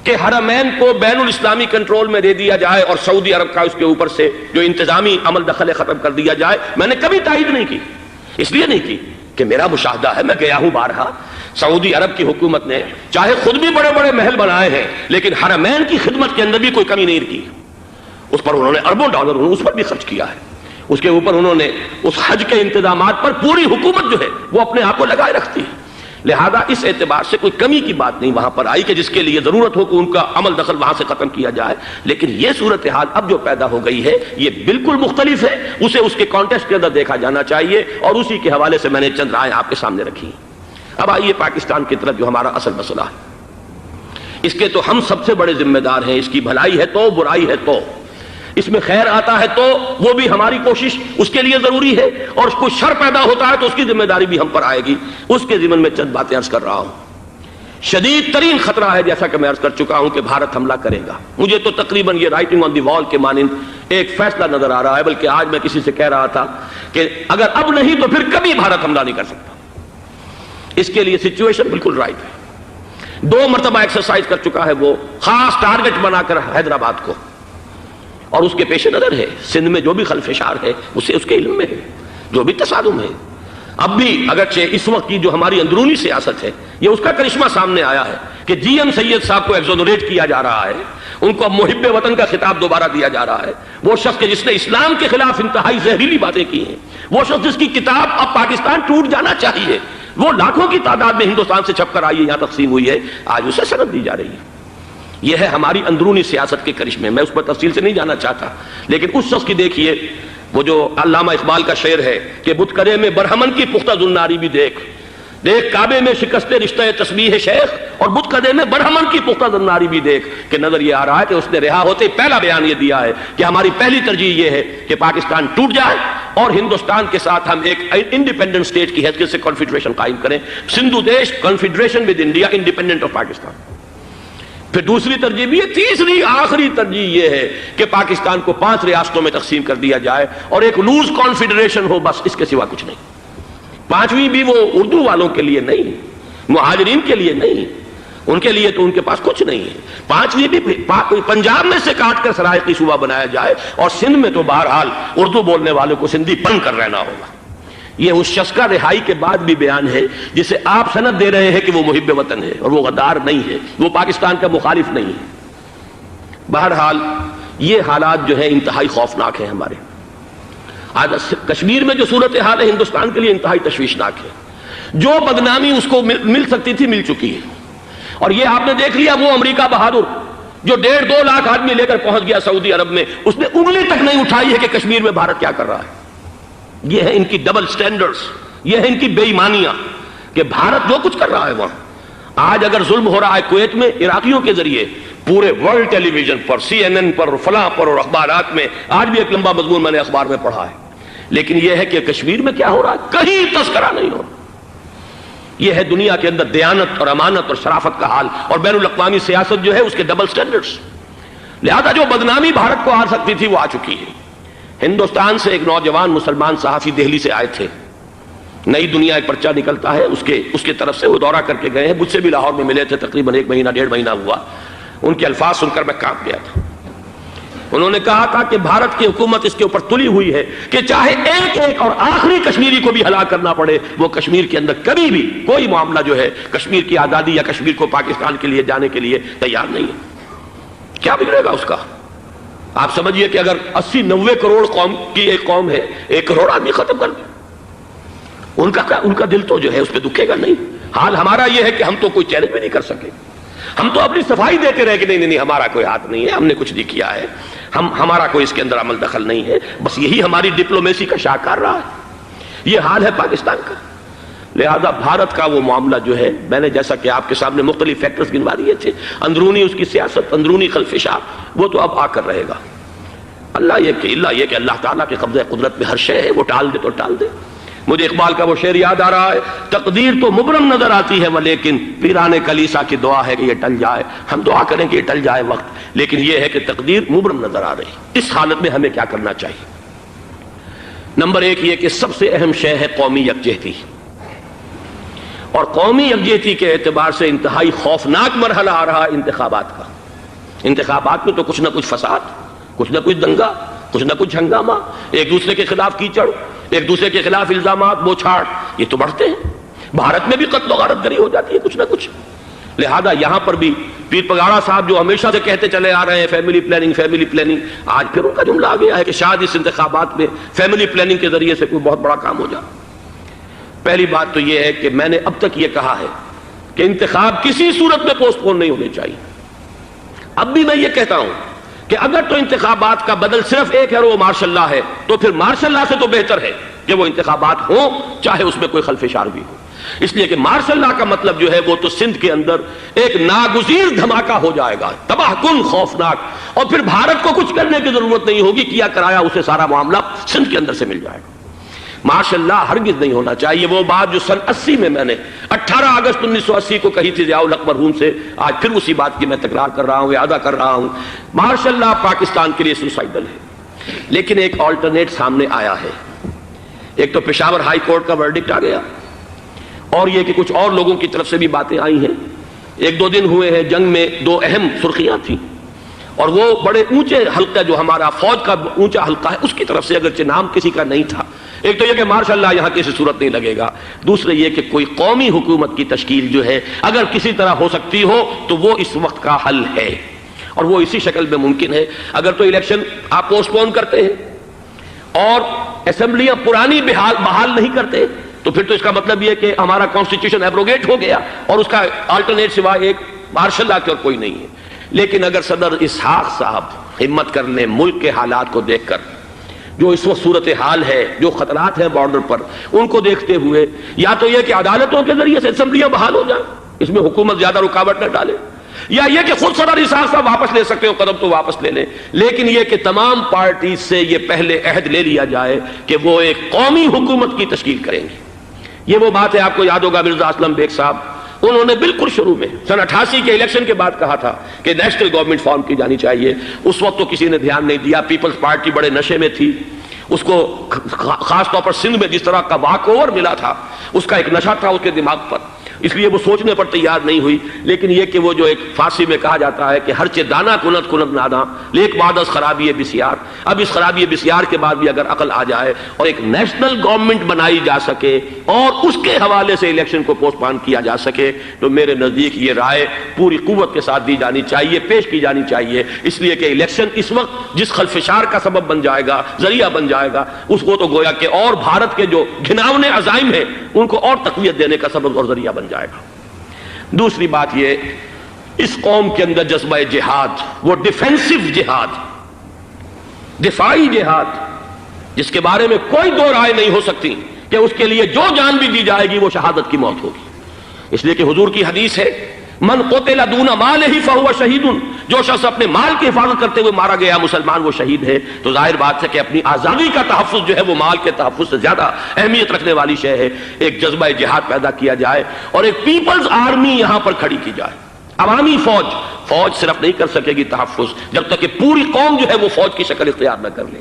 کہ حرمین کو بین الاسلامی کنٹرول میں دے دیا جائے اور سعودی عرب کا اس کے اوپر سے جو انتظامی عمل دخل ختم کر دیا جائے۔ میں نے کبھی تائید نہیں کی، اس لیے نہیں کی کہ میرا مشاہدہ ہے، میں گیا ہوں بارہا، سعودی عرب کی حکومت نے چاہے خود بھی بڑے بڑے محل بنائے ہیں لیکن حرمین کی خدمت کے اندر بھی کوئی کمی نہیں کی، اس پر انہوں نے اربوں ڈالر اس پر بھی خرچ کیا ہے، اس کے اوپر انہوں نے اس حج کے انتظامات پر پوری حکومت جو ہے وہ اپنے آپ کو لگائے رکھتی ہے۔ لہذا اس اعتبار سے کوئی کمی کی بات نہیں وہاں پر آئی کہ جس کے لیے ضرورت ہو کہ ان کا عمل دخل وہاں سے ختم کیا جائے۔ لیکن یہ صورتحال اب جو پیدا ہو گئی ہے یہ بالکل مختلف ہے، اسے اس کے کانٹیکسٹ کے اندر دیکھا جانا چاہیے، اور اسی کے حوالے سے میں نے چند رائے آپ کے سامنے رکھی۔ اب آئیے پاکستان کی طرف، جو ہمارا اصل مسئلہ ہے، اس کے تو ہم سب سے بڑے ذمہ دار ہیں۔ اس کی بھلائی ہے تو، برائی ہے تو، اس میں خیر آتا ہے تو وہ بھی ہماری کوشش اس کے لیے ضروری ہے، اور کوئی شر پیدا ہوتا ہے تو اس کی ذمہ داری بھی ہم پر آئے گی۔ اس کے ضمن میں چند باتیں عرض کر رہا ہوں۔ شدید ترین خطرہ ہے، جیسا کہ میں عرض کر چکا ہوں، کہ بھارت حملہ کرے گا۔ مجھے تو تقریباً یہ رائٹنگ آن دی وال کے مانند ایک فیصلہ نظر آ رہا ہے، بلکہ آج میں کسی سے کہہ رہا تھا کہ اگر اب نہیں تو پھر کبھی بھارت حملہ نہیں کر سکتا۔ اس کے لیے سچویشن بالکل رائٹ ہے۔ 2 مرتبہ ایکسرسائز کر چکا ہے وہ، خاص ٹارگٹ بنا کر حیدرآباد کو، اور اس کے پیش نظر ہے سندھ میں جو بھی خلفشار ہے اسے اس کے علم میں ہے، جو بھی تصادم ہے۔ اب بھی اگرچہ اس وقت کی جو ہماری اندرونی سیاست ہے یہ اس کا کرشمہ سامنے آیا ہے کہ جی ایم سید صاحب کو ایگزونریٹ کیا جا رہا ہے، ان کو اب محب وطن کا خطاب دوبارہ دیا جا رہا ہے۔ وہ شخص جس نے اسلام کے خلاف انتہائی زہریلی باتیں کی ہیں، وہ شخص جس کی کتاب اب پاکستان ٹوٹ جانا چاہیے، وہ لاکھوں کی تعداد میں ہندوستان سے چھپ کر آئی ہے، یہاں تقسیم ہوئی ہے، آج اسے سند دی جا رہی ہے۔ یہ ہے ہماری اندرونی سیاست کے کرشمے، میں اس پر تفصیل سے نہیں جانا چاہتا، لیکن اس شخص کی دیکھیے، وہ جو علامہ اقبال کا شعر ہے کہ بت کرے میں برہمن کی پختہ زناری بھی دیکھ، دیکھ کعبے میں شکست رشتہ تسبیح شیخ اور بت قدے میں برہمن کی پختہ زناری بھی دیکھ کہ نظر یہ آ رہا ہے کہ اس نے رہا ہوتے پہلا بیان یہ دیا ہے کہ ہماری پہلی ترجیح یہ ہے کہ پاکستان ٹوٹ جائے اور ہندوستان کے ساتھ ہم ایک انڈیپینڈنٹ اسٹیٹ کی حیثیت سے کنفیڈریشن قائم کریں، سندھو دیش confederation with India independent of Pakistan. پھر دوسری ترجیح بھی ہے، تیسری آخری ترجیح یہ ہے کہ پاکستان کو 5 ریاستوں میں تقسیم کر دیا جائے اور ایک لوز کانفیڈریشن ہو، بس اس کے سوا کچھ نہیں۔ 5ویں بھی وہ اردو والوں کے لیے نہیں، مہاجرین کے لیے نہیں، ان کے لیے تو ان کے پاس کچھ نہیں ہے۔ 5ویں بھی پنجاب میں سے کاٹ کر سرائیکی صوبہ بنایا جائے اور سندھ میں تو بہرحال اردو بولنے والوں کو سندھی پن کر رہنا ہوگا۔ یہ اس شخص کا رہائی کے بعد بھی بیان ہے جسے آپ سند دے رہے ہیں کہ وہ محب وطن ہے اور وہ غدار نہیں ہے، وہ پاکستان کا مخالف نہیں ہے۔ بہرحال یہ حالات جو ہیں انتہائی خوفناک ہیں ہمارے۔ آج کشمیر میں جو صورتحال ہے ہندوستان کے لیے انتہائی تشویشناک ہے۔ جو بدنامی اس کو مل سکتی تھی مل چکی ہے، اور یہ آپ نے دیکھ لیا وہ امریکہ بہادر جو 1.5-2 لاکھ آدمی لے کر پہنچ گیا سعودی عرب میں، اس نے انگلی تک نہیں اٹھائی ہے کہ کشمیر میں بھارت کیا کر رہا ہے۔ یہ ہے ان کی ڈبل سٹینڈرڈز، یہ ہے ان کی بے ایمانیاں کہ بھارت جو کچھ کر رہا ہے وہاں۔ آج اگر ظلم ہو رہا ہے کویت میں عراقیوں کے ذریعے، پورے ورلڈ ٹیلی ویژن پر، CNN پر، فلاں پر اور اخبارات میں، آج بھی ایک لمبا مضمون میں نے اخبار میں پڑھا ہے، لیکن یہ ہے کہ کشمیر میں کیا ہو رہا ہے کہیں تذکرہ نہیں ہو رہا۔ یہ ہے دنیا کے اندر دیانت اور امانت اور شرافت کا حال، اور بین الاقوامی سیاست جو ہے اس کے ڈبل سٹینڈرڈز۔ لہذا جو بدنامی بھارت کو آ سکتی تھی وہ آ چکی ہے۔ ہندوستان سے ایک نوجوان مسلمان صحافی دہلی سے آئے تھے، نئی دنیا ایک پرچہ نکلتا ہے اس کے طرف سے وہ دورہ کر کے گئے ہیں، مجھ سے بھی لاہور میں ملے تھے، تقریباً 1 مہینہ 1.5 مہینہ ہوا۔ ان کے الفاظ سن کر میں کانپ گیا تھا۔ انہوں نے کہا تھا کہ بھارت کی حکومت اس کے اوپر تلی ہوئی ہے کہ چاہے ایک اور آخری کشمیری کو بھی ہلاک کرنا پڑے، وہ کشمیر کے اندر کبھی بھی کوئی معاملہ جو ہے کشمیر کی آزادی یا کشمیر کو پاکستان کے لیے جانے کے لیے تیار نہیں ہے۔ کیا بگڑے گا اس کا؟ آپ سمجھیے کہ اگر 80-90 کروڑ قوم کی ایک قوم ہے، 1 کروڑ آدمی ختم کر دیں، ان کا دل تو جو ہے اس پہ دکھے گا نہیں۔ حال ہمارا یہ ہے کہ ہم تو کوئی چیلنج بھی نہیں کر سکے، ہم تو اپنی صفائی دیتے رہے کہ نہیں ہمارا کوئی ہاتھ نہیں ہے، ہم نے کچھ نہیں کیا ہے، ہمارا کوئی اس کے اندر عمل دخل نہیں ہے، بس یہی ہماری ڈپلومیسی کا شاہکار رہا ہے۔ یہ حال ہے پاکستان کا۔ لہذا بھارت کا وہ معاملہ جو ہے، میں نے جیسا کہ آپ کے سامنے مختلف فیکٹرز گنوا دیے تھے، اندرونی اس کی سیاست، اندرونی خلفشاں، وہ تو اب آ کر رہے گا۔ اللہ یہ کہ اللہ تعالیٰ کے قبضہ قدرت میں ہر شے ہے، وہ ٹال دے تو ٹال دے۔ مجھے اقبال کا وہ شعر یاد آ رہا ہے، تقدیر تو مبرم نظر آتی ہے لیکن پیران کلیسا کی دعا ہے کہ یہ ٹل جائے۔ ہم دعا کریں کہ یہ ٹل جائے وقت، لیکن یہ ہے کہ تقدیر مبرم نظر آ رہی۔ اس حالت میں ہمیں کیا کرنا چاہیے؟ نمبر 1 یہ کہ سب سے اہم شے ہے قومی یکجہتی، اور قومی یکجہتی کے اعتبار سے انتہائی خوفناک مرحلہ آ رہا ہے انتخابات کا۔ انتخابات میں تو کچھ نہ کچھ فساد، کچھ نہ کچھ دنگا، کچھ نہ کچھ ہنگامہ، ایک دوسرے کے خلاف کیچڑ، ایک دوسرے کے خلاف الزامات، بوچھاڑ، یہ تو بڑھتے ہیں۔ بھارت میں بھی قتل و غارت گری ہو جاتی ہے کچھ نہ کچھ۔ لہذا یہاں پر بھی پیر پگاڑا صاحب جو ہمیشہ سے کہتے چلے آ رہے ہیں فیملی پلاننگ، آج پھر ان کا جملہ آ گیا ہے کہ شاید اس انتخابات میں فیملی پلاننگ کے ذریعے سے کوئی بہت بڑا کام ہو جائے۔ پہلی بات تو یہ ہے کہ میں نے اب تک یہ کہا ہے کہ انتخاب کسی صورت میں پوسٹ پون نہیں ہونے چاہیے۔ اب بھی میں یہ کہتا ہوں کہ اگر تو انتخابات کا بدل صرف ایک ہے اور وہ مارشل لا ہے، تو پھر مارشل لا سے تو بہتر ہے کہ وہ انتخابات ہوں چاہے اس میں کوئی خلفشار بھی ہو، اس لیے کہ مارشل لا کا مطلب جو ہے وہ تو سندھ کے اندر ایک ناگزیر دھماکہ ہو جائے گا، تباہ کن، خوفناک، اور پھر بھارت کو کچھ کرنے کی ضرورت نہیں ہوگی، کیا کرایا اسے سارا معاملہ سندھ کے اندر سے مل جائے گا۔ ماشاء اللہ ہرگز نہیں ہونا چاہیے۔ وہ بات جو سن 80 میں نے 18 اگست 1980 کو کہی تھی ضیاء الحق مرحوم سے، آج پھر اسی بات کی میں تکرار کر رہا ہوں، اعادہ کر رہا ہوں۔ ماشاء اللہ پاکستان کے لیے سوسائڈل ہے، لیکن ایک آلٹرنیٹ سامنے آیا ہے۔ ایک تو پشاور ہائی کورٹ کا ورڈکٹ آ گیا، اور یہ کہ کچھ اور لوگوں کی طرف سے بھی باتیں آئی ہیں۔ 1-2 دن ہوئے ہیں، جنگ میں 2 اہم سرخیاں تھیں، اور وہ بڑے اونچے حلقہ جو ہمارا فوج کا اونچا حلقہ ہے اس کی طرف سے اگرچہ نام کسی کا نہیں تھا۔ ایک تو یہ کہ ماشاء اللہ یہاں کسی صورت نہیں لگے گا، دوسرے یہ کہ کوئی قومی حکومت کی تشکیل جو ہے اگر کسی طرح ہو سکتی ہو تو وہ اس وقت کا حل ہے، اور وہ اسی شکل میں ممکن ہے۔ اگر تو الیکشن آپ پوسٹ پون کرتے ہیں اور اسمبلیاں پرانی بحال نہیں کرتے تو پھر تو اس کا مطلب یہ کہ ہمارا کانسٹیٹیوشن ایبروگیٹ ہو گیا، اور اس کا آلٹرنیٹ سوائے ایک مارشل لا کے اور کوئی نہیں ہے۔ لیکن اگر صدر اسحاق صاحب ہمت کر لیں ملک کے حالات کو دیکھ کر جو اس وقت صورتحال ہے، جو خطرات ہیں بارڈر پر، ان کو دیکھتے ہوئے یا تو یہ کہ عدالتوں کے ذریعے سے اسمبلیاں بحال ہو جائیں، اس میں حکومت زیادہ رکاوٹ نہ ڈالے، یا یہ کہ خود صدر اسحاق صاحب واپس لے سکتے ہو قدم تو واپس لے لیں، لیکن یہ کہ تمام پارٹیز سے یہ پہلے عہد لے لیا جائے کہ وہ ایک قومی حکومت کی تشکیل کریں گے۔ یہ وہ بات ہے، آپ کو یاد ہوگا مرزا اسلم بیگ صاحب، انہوں نے بالکل شروع میں سن 88 کے الیکشن کے بعد کہا تھا کہ نیشنل گورنمنٹ فارم کی جانی چاہیے۔ اس وقت تو کسی نے دھیان نہیں دیا، پیپلز پارٹی بڑے نشے میں تھی، اس کو خاص طور پر سندھ میں جس طرح کا واک اوور ملا تھا، اس کا ایک نشہ تھا اس کے دماغ پر، اس لیے وہ سوچنے پر تیار نہیں ہوئی۔ لیکن یہ کہ وہ جو ایک فارسی میں کہا جاتا ہے کہ ہر چے دانا کنت کنت نادا لیک بعد از خرابی بسیار، اب اس خرابی بسیار کے بعد بھی اگر عقل آ جائے اور ایک نیشنل گورنمنٹ بنائی جا سکے اور اس کے حوالے سے الیکشن کو پوسٹ پون کیا جا سکے، تو میرے نزدیک یہ رائے پوری قوت کے ساتھ دی جانی چاہیے، پیش کی جانی چاہیے، اس لیے کہ الیکشن اس وقت جس خلفشار کا سبب بن جائے گا، ذریعہ بن جائے گا، اس کو تو گویا کہ اور بھارت کے جو گھناونے عزائم ہیں ان کو اور تقویت دینے کا سبب اور ذریعہ بن جائے گا۔ دوسری بات یہ، اس قوم کے اندر جذبہ جہاد، وہ ڈیفینسو جہاد، دفاعی جہاد، جس کے بارے میں کوئی دو رائے نہیں ہو سکتی کہ اس کے لیے جو جان بھی دی جائے گی وہ شہادت کی موت ہوگی، اس لیے کہ حضور کی حدیث ہے من قتل دون مالہ فہو شہید، جو شخص اپنے مال کی حفاظت کرتے ہوئے مارا گیا مسلمان وہ شہید ہے۔ تو ظاہر بات ہے کہ اپنی آزادی کا تحفظ جو ہے وہ مال کے تحفظ سے زیادہ اہمیت رکھنے والی شے ہے۔ ایک جذبہ جہاد پیدا کیا جائے اور ایک پیپلز آرمی یہاں پر کھڑی کی جائے، عوامی فوج صرف نہیں کر سکے گی تحفظ جب تک کہ پوری قوم جو ہے وہ فوج کی شکل اختیار نہ کر لے،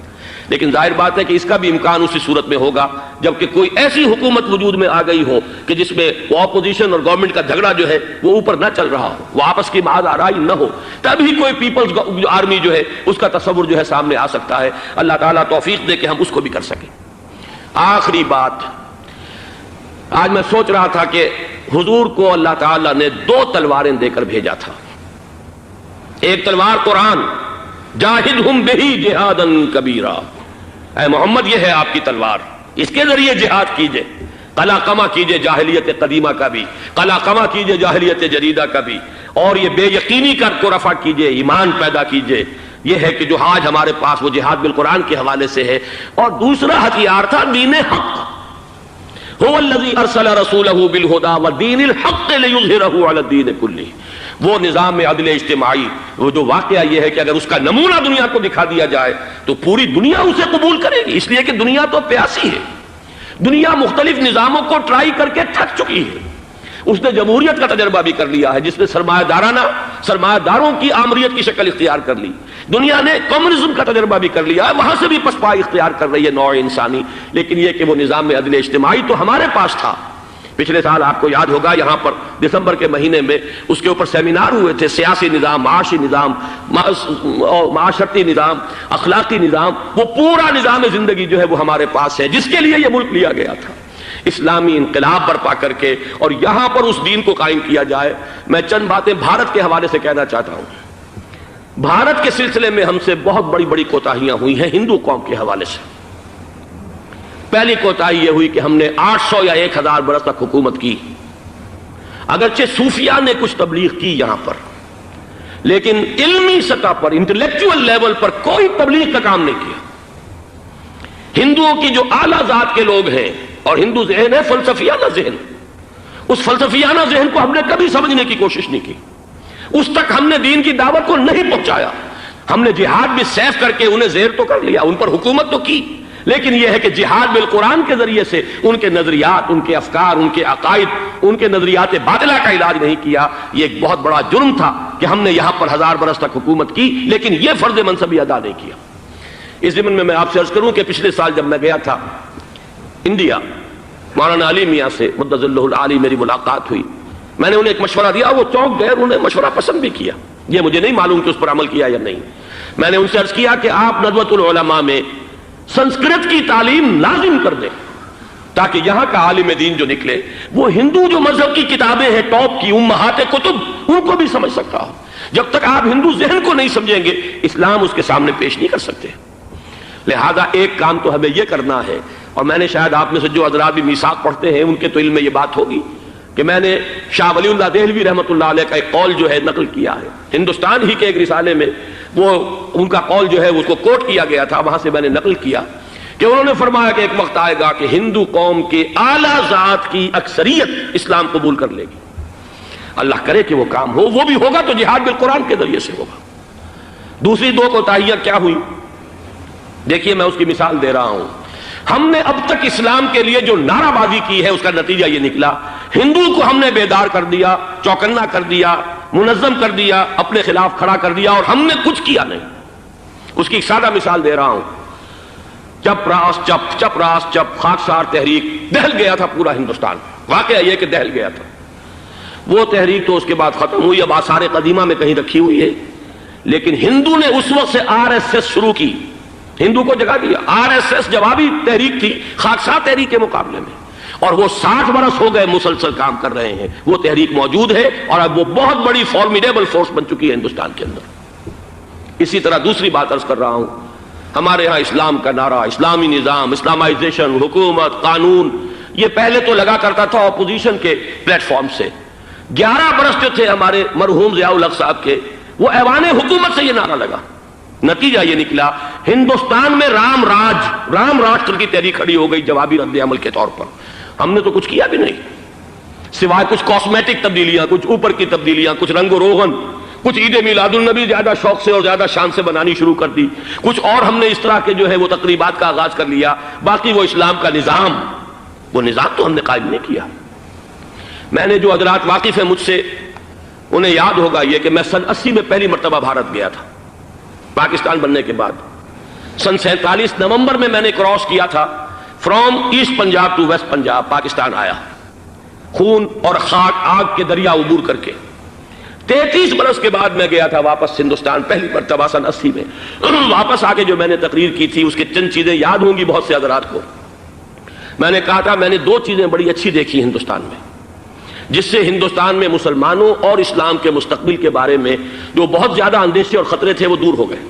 لیکن ظاہر بات ہے کہ اس کا بھی امکان اسی صورت میں ہوگا جبکہ کوئی ایسی حکومت وجود میں آ گئی ہو کہ جس میں وہ اپوزیشن اور گورنمنٹ کا جھگڑا جو ہے وہ اوپر نہ چل رہا ہو، وہ آپس کی محض آرائی نہ ہو، تبھی کوئی پیپلز آرمی جو ہے اس کا تصور جو ہے سامنے آ سکتا ہے۔ اللہ تعالیٰ توفیق دے کہ ہم اس کو بھی کر سکیں۔ آخری بات، آج میں سوچ رہا تھا کہ حضور کو اللہ تعالیٰ نے 2 تلواریں دے کر بھیجا تھا۔ ایک تلوار قرآن، جاہدہم بہی جہادا کبیرا، اے محمد یہ ہے آپ کی تلوار، اس کے ذریعے جہاد کیجئے، قلع قمع کیجئے جاہلیت قدیمہ کا بھی، قلع قمع کیجئے جاہلیت جدیدہ کا بھی، اور یہ بے یقینی کو رفع کیجئے، ایمان پیدا کیجئے۔ یہ ہے کہ جو آج ہمارے پاس وہ جہاد بالقرآن کے حوالے سے ہے۔ اور دوسرا ہتھیار تھا دین حق، هو الذی ارسل رسولہ بالہدی ودین الحق لیظہرہ علی الدین کلہ، وہ نظام عدل اجتماعی، وہ جو واقعہ یہ ہے کہ اگر اس کا نمونہ دنیا کو دکھا دیا جائے تو پوری دنیا اسے قبول کرے گی، اس لیے کہ دنیا تو پیاسی ہے، دنیا مختلف نظاموں کو ٹرائی کر کے تھک چکی ہے۔ اس نے جمہوریت کا تجربہ بھی کر لیا ہے جس نے سرمایہ داروں کی آمریت کی شکل اختیار کر لی، دنیا نے کمیونزم کا تجربہ بھی کر لیا ہے، وہاں سے بھی پسپائی اختیار کر رہی ہے نوع انسانی، لیکن یہ کہ وہ نظام عدل اجتماعی تو ہمارے پاس تھا۔ پچھلے سال آپ کو یاد ہوگا یہاں پر دسمبر کے مہینے میں اس کے اوپر سیمینار ہوئے تھے، سیاسی نظام، معاشی نظام، معاشرتی نظام، اخلاقی نظام، وہ پورا نظام زندگی جو ہے وہ ہمارے پاس ہے جس کے لیے یہ ملک لیا گیا تھا، اسلامی انقلاب برپا کر کے، اور یہاں پر اس دین کو قائم کیا جائے۔ میں چند باتیں بھارت کے حوالے سے کہنا چاہتا ہوں۔ بھارت کے سلسلے میں ہم سے بہت بڑی بڑی کوتاہیاں ہوئی ہیں ہندو قوم کے حوالے سے۔ پہلی کوتاہی یہ ہوئی کہ ہم نے 800 یا 1000 برس تک حکومت کی، اگرچہ صوفیاء نے کچھ تبلیغ کی یہاں پر، لیکن علمی سطح پر، انٹلیکچوئل لیول پر کوئی تبلیغ کا کام نہیں کیا۔ ہندوؤں کی جو اعلیٰ ذات کے لوگ ہیں، اور ہندو ذہن ہے فلسفیانہ ذہن، اس فلسفیانہ ذہن کو ہم نے کبھی سمجھنے کی کوشش نہیں کی، اس تک ہم نے دین کی دعوت کو نہیں پہنچایا۔ ہم نے جہاد بھی سیف کر کے انہیں زیر تو کر لیا، ان پر حکومت تو کی، لیکن یہ ہے کہ جہاد بالقرآن کے ذریعے سے ان کے نظریات، ان کے افکار، ان کے عقائد، ان کے نظریات باطلہ کا علاج نہیں کیا۔ یہ ایک بہت بڑا جرم تھا کہ ہم نے یہاں پر 1000 برس تک حکومت کی، لیکن یہ فرض منصبی ادا نہیں کیا۔ اس ضمن میں آپ سے عرض کروں کہ پچھلے سال جب میں گیا تھا انڈیا، مولانا علی میاں سے مدظ اللہ العالی میری ملاقات ہوئی، میں نے انہیں ایک مشورہ دیا، وہ چونک گئے، انہوں نے مشورہ پسند بھی کیا، یہ مجھے نہیں معلوم کہ اس پر عمل کیا یا نہیں۔ میں نے ان سے عرض کیا کہ آپ ندوۃ العلماء میں سنسکرت کی تعلیم لازم کر دیں تاکہ یہاں کا عالم دین جو نکلے وہ ہندو جو مذہب کی کتابیں ہیں ٹاپ کی امہات کتب ان کو بھی سمجھ سکتا ہو۔ جب تک آپ ہندو ذہن کو نہیں سمجھیں گے اسلام اس کے سامنے پیش نہیں کر سکتے۔ لہذا ایک کام تو ہمیں یہ کرنا ہے، اور میں نے شاید آپ میں سے جو حضرات بھی میثاق پڑھتے ہیں ان کے تو علم میں یہ بات ہوگی کہ میں نے شاہ ولی اللہ دہلوی رحمۃ اللہ علیہ کا ایک قول جو ہے نقل کیا ہے، ہندوستان ہی کے ایک رسالے میں وہ ان کا قول جو ہے اس کو کوٹ کیا گیا تھا، وہاں سے میں نے نقل کیا کہ انہوں نے فرمایا کہ ایک وقت آئے گا کہ ہندو قوم کے اعلیٰ ذات کی اکثریت اسلام قبول کر لے گی. اللہ کرے کہ وہ کام ہو. وہ بھی ہوگا تو جہاد بالقرآن کے ذریعے سے ہوگا. دوسری دو کوتاہیاں کیا ہوئی؟ دیکھیے میں اس کی مثال دے رہا ہوں. ہم نے اب تک اسلام کے لیے جو نعرہ بازی کی ہے اس کا نتیجہ یہ نکلا، ہندو کو ہم نے بیدار کر دیا، چوکنا کر دیا، منظم کر دیا، اپنے خلاف کھڑا کر دیا، اور ہم نے کچھ کیا نہیں. اس کی ایک سادہ مثال دے رہا ہوں. چپ راس چپ، چپ راس چپ، خاکسار تحریک، دہل گیا تھا پورا ہندوستان. واقعہ یہ کہ دہل گیا تھا. وہ تحریک تو اس کے بعد ختم ہوئی، اب آثار قدیمہ میں کہیں رکھی ہوئی ہے. لیکن ہندو نے اس وقت سے RSS شروع کی، ہندو کو جگہ دیا. RSS جوابی تحریک تھی خاکسار تحریک کے مقابلے میں، اور وہ 60 برس ہو گئے مسلسل کام کر رہے ہیں. وہ تحریک موجود ہے اور اب وہ بہت بڑی فارمیڈیبل فورس بن چکی ہے ہندوستان کے اندر. اسی طرح دوسری بات عرض کر رہا ہوں، ہمارے ہاں اسلام کا نعرہ، اسلامی نظام، اسلامائزیشن، حکومت، قانون، یہ پہلے تو لگا کرتا تھا اپوزیشن کے پلیٹ فارم سے. 11 برس جو تھے ہمارے مرحوم ضیاء الحق صاحب کے، وہ ایوان حکومت سے یہ نعرہ لگا. نتیجہ یہ نکلا ہندوستان میں رام راشٹر کی تحریک کھڑی ہو گئی جوابی رد عمل کے طور پر. ہم نے تو کچھ کیا بھی نہیں سوائے کچھ کاسمیٹک تبدیلیاں، کچھ اوپر کی تبدیلیاں، کچھ رنگ و روغن، کچھ عید میلاد النبی زیادہ شوق سے اور زیادہ شان سے بنانی شروع کر دی، کچھ اور ہم نے اس طرح کے جو ہے وہ تقریبات کا آغاز کر لیا. باقی وہ اسلام کا نظام، وہ نظام تو ہم نے قائم نہیں کیا. میں نے جو حضرات واقف ہیں مجھ سے، انہیں یاد ہوگا یہ کہ میں سن 80 میں پہلی مرتبہ بھارت گیا تھا پاکستان بننے کے بعد. سن 47 نومبر میں نے کراس کیا تھا from east Punjab to west Punjab. Pakistan آیا خون اور خاک آگ کے دریا عبور کر کے. 33 برس کے بعد میں گیا تھا واپس ہندوستان پہلی مرتبہ سن 80 میں. واپس آ کے جو میں نے تقریر کی تھی اس کے چند چیزیں یاد ہوں گی بہت سے حضرات کو. میں نے کہا تھا میں نے 2 چیزیں بڑی اچھی دیکھی ہندوستان میں، جس سے ہندوستان میں مسلمانوں اور اسلام کے مستقبل کے بارے میں جو بہت زیادہ اندیشے اور خطرے تھے وہ دور ہو گئے.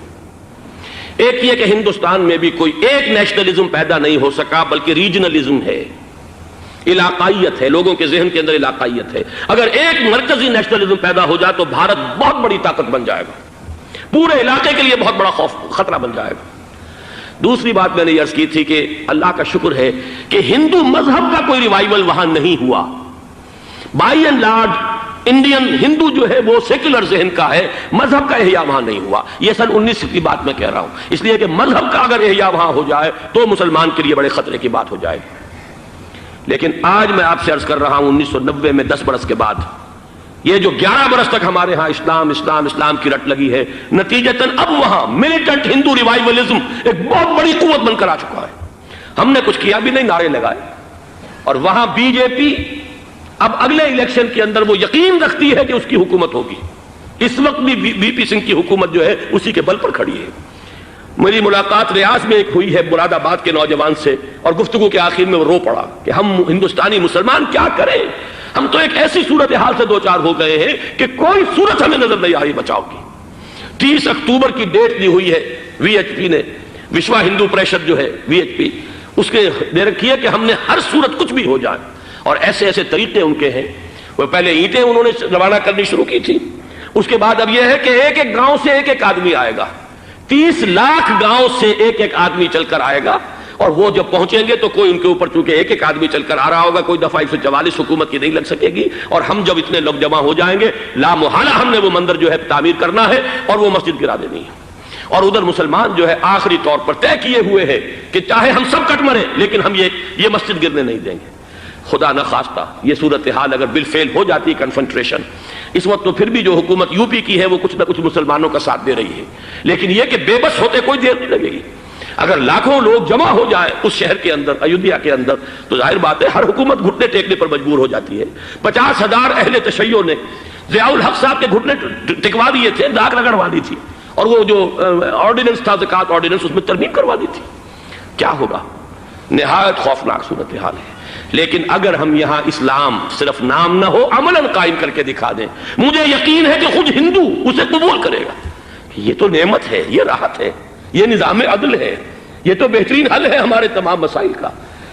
ایک یہ کہ ہندوستان میں بھی کوئی ایک نیشنلزم پیدا نہیں ہو سکا، بلکہ ریجنلزم ہے، علاقائیت ہے، لوگوں کے ذہن کے اندر علاقائیت ہے. اگر ایک مرکزی نیشنلزم پیدا ہو جائے تو بھارت بہت بڑی طاقت بن جائے گا، پورے علاقے کے لیے بہت بڑا خطرہ بن جائے گا. دوسری بات میں نے عرض کی تھی کہ اللہ کا شکر ہے کہ ہندو مذہب کا کوئی ریوائول وہاں نہیں ہوا. بائی اینڈ لارج انڈین ہندو جو ہے وہ سیکولر ذہن کا ہے، مذہب کا احیاء وہاں نہیں ہوا. یہ سن 19 کی بات میں کہہ رہا ہوں، اس لیے کہ مذہب کا اگر احیاء وہاں ہو جائے تو مسلمان کے لیے بڑے خطرے کی بات ہو جائے. لیکن آج میں آپ سے عرض کر رہا ہوں 1990 میں 10 برس کے بعد یہ جو 11 برس تک ہمارے ہاں اسلام کی رٹ لگی ہے، نتیجتاً اب وہاں ملیٹنٹ ہندو ریوائولزم ایک بہت بڑی قوت بن کر آ چکا ہے. ہم نے کچھ کیا بھی نہیں، نعرے لگائے. اور وہاں بی جے پی اب اگلے الیکشن کے اندر وہ یقین رکھتی ہے کہ اس کی حکومت ہوگی. اس وقت بھی بی پی سنگھ کی حکومت جو ہے اسی کے بل پر کھڑی ہے. میری ملاقات ریاض میں ایک ہوئی ہے مراد آباد کے نوجوان سے، اور گفتگو کے آخر میں وہ رو پڑا کہ ہم ہندوستانی مسلمان کیا کریں، ہم تو ایک ایسی صورتحال سے دوچار ہو گئے ہیں کہ کوئی صورت ہمیں نظر نہیں آ رہی بچاؤ کی. 30 اکتوبر کی ڈیٹ دی ہوئی ہے وی ایچ پی نے، وشوا ہندو پریشد جو ہے وی ایچ پی، اس کے دے رکھی ہے کہ ہم نے ہر صورت کچھ بھی ہو جائے. اور ایسے ایسے طریقے ان کے ہیں. وہ پہلے اینٹیں انہوں نے روانہ کرنی شروع کی تھی، اس کے بعد اب یہ ہے کہ ایک ایک گاؤں سے ایک ایک آدمی آئے گا، 30 لاکھ گاؤں سے ایک ایک آدمی چل کر آئے گا. اور وہ جب پہنچیں گے تو کوئی ان کے اوپر چونکہ ایک ایک آدمی چل کر آ رہا ہوگا، کوئی دفعہ 144 حکومت کی نہیں لگ سکے گی. اور ہم جب اتنے لوگ جمع ہو جائیں گے لا محالہ ہم نے وہ مندر جو ہے تعمیر کرنا ہے اور وہ مسجد گرا دینی ہے. اور ادھر مسلمان جو ہے آخری طور پر طے کیے ہوئے ہیں کہ چاہے ہم سب کٹ مریں لیکن ہم یہ مسجد گرنے نہیں دیں گے. خدا نہ خواستہ یہ صورتحال اگر بالفعل ہو جاتی کنفنٹریشن، اس وقت تو پھر بھی جو حکومت یو پی کی ہے وہ کچھ نہ کچھ مسلمانوں کا ساتھ دے رہی ہے. لیکن یہ کہ بے بس ہوتے کوئی دیر نہیں لگے گی. اگر لاکھوں لوگ جمع ہو جائیں اس شہر کے اندر، ایودھیا کے اندر، تو ظاہر بات ہے ہر حکومت گھٹنے ٹیکنے پر مجبور ہو جاتی ہے. 50,000 اہل تشیع نے ضیاء الحق صاحب کے گھٹنے ٹکوا دیے تھے، داغ رگڑوا دی تھی، اور وہ جو آرڈیننس تھا زکوٰۃ آرڈیننس اس میں ترمیم کروا دی تھی. کیا ہوگا؟ نہایت خوفناک صورتحال ہے. لیکن اگر ہم یہاں اسلام صرف نام نہ ہو عملاً قائم کر کے دکھا دیں، مجھے یقین ہے کہ خود ہندو اسے قبول کرے گا. یہ تو نعمت ہے، یہ راحت ہے، یہ نظام عدل ہے، یہ تو بہترین حل ہے ہمارے تمام مسائل کا.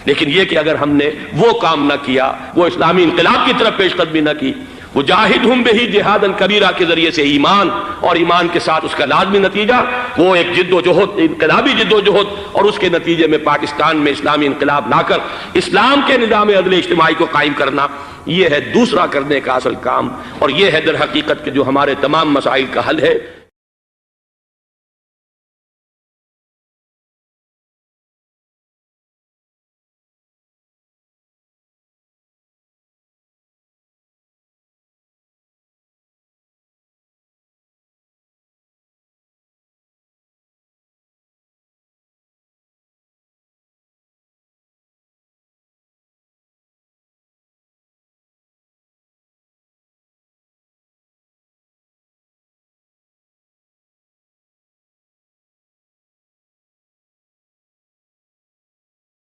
لیکن یہ کہ اگر ہم نے وہ کام نہ کیا، وہ اسلامی انقلاب کی طرف پیش قدمی نہ کی، وجاہدہم بہ جہادا کبیرہ کے ذریعے سے ایمان، اور ایمان کے ساتھ اس کا لازمی نتیجہ وہ ایک جد و جہد، انقلابی جد و جہد، اور اس کے نتیجے میں پاکستان میں اسلامی انقلاب لا کر اسلام کے نظام عدل اجتماعی کو قائم کرنا، یہ ہے دوسرا کرنے کا اصل کام، اور یہ ہے در حقیقت کہ جو ہمارے تمام مسائل کا حل ہے۔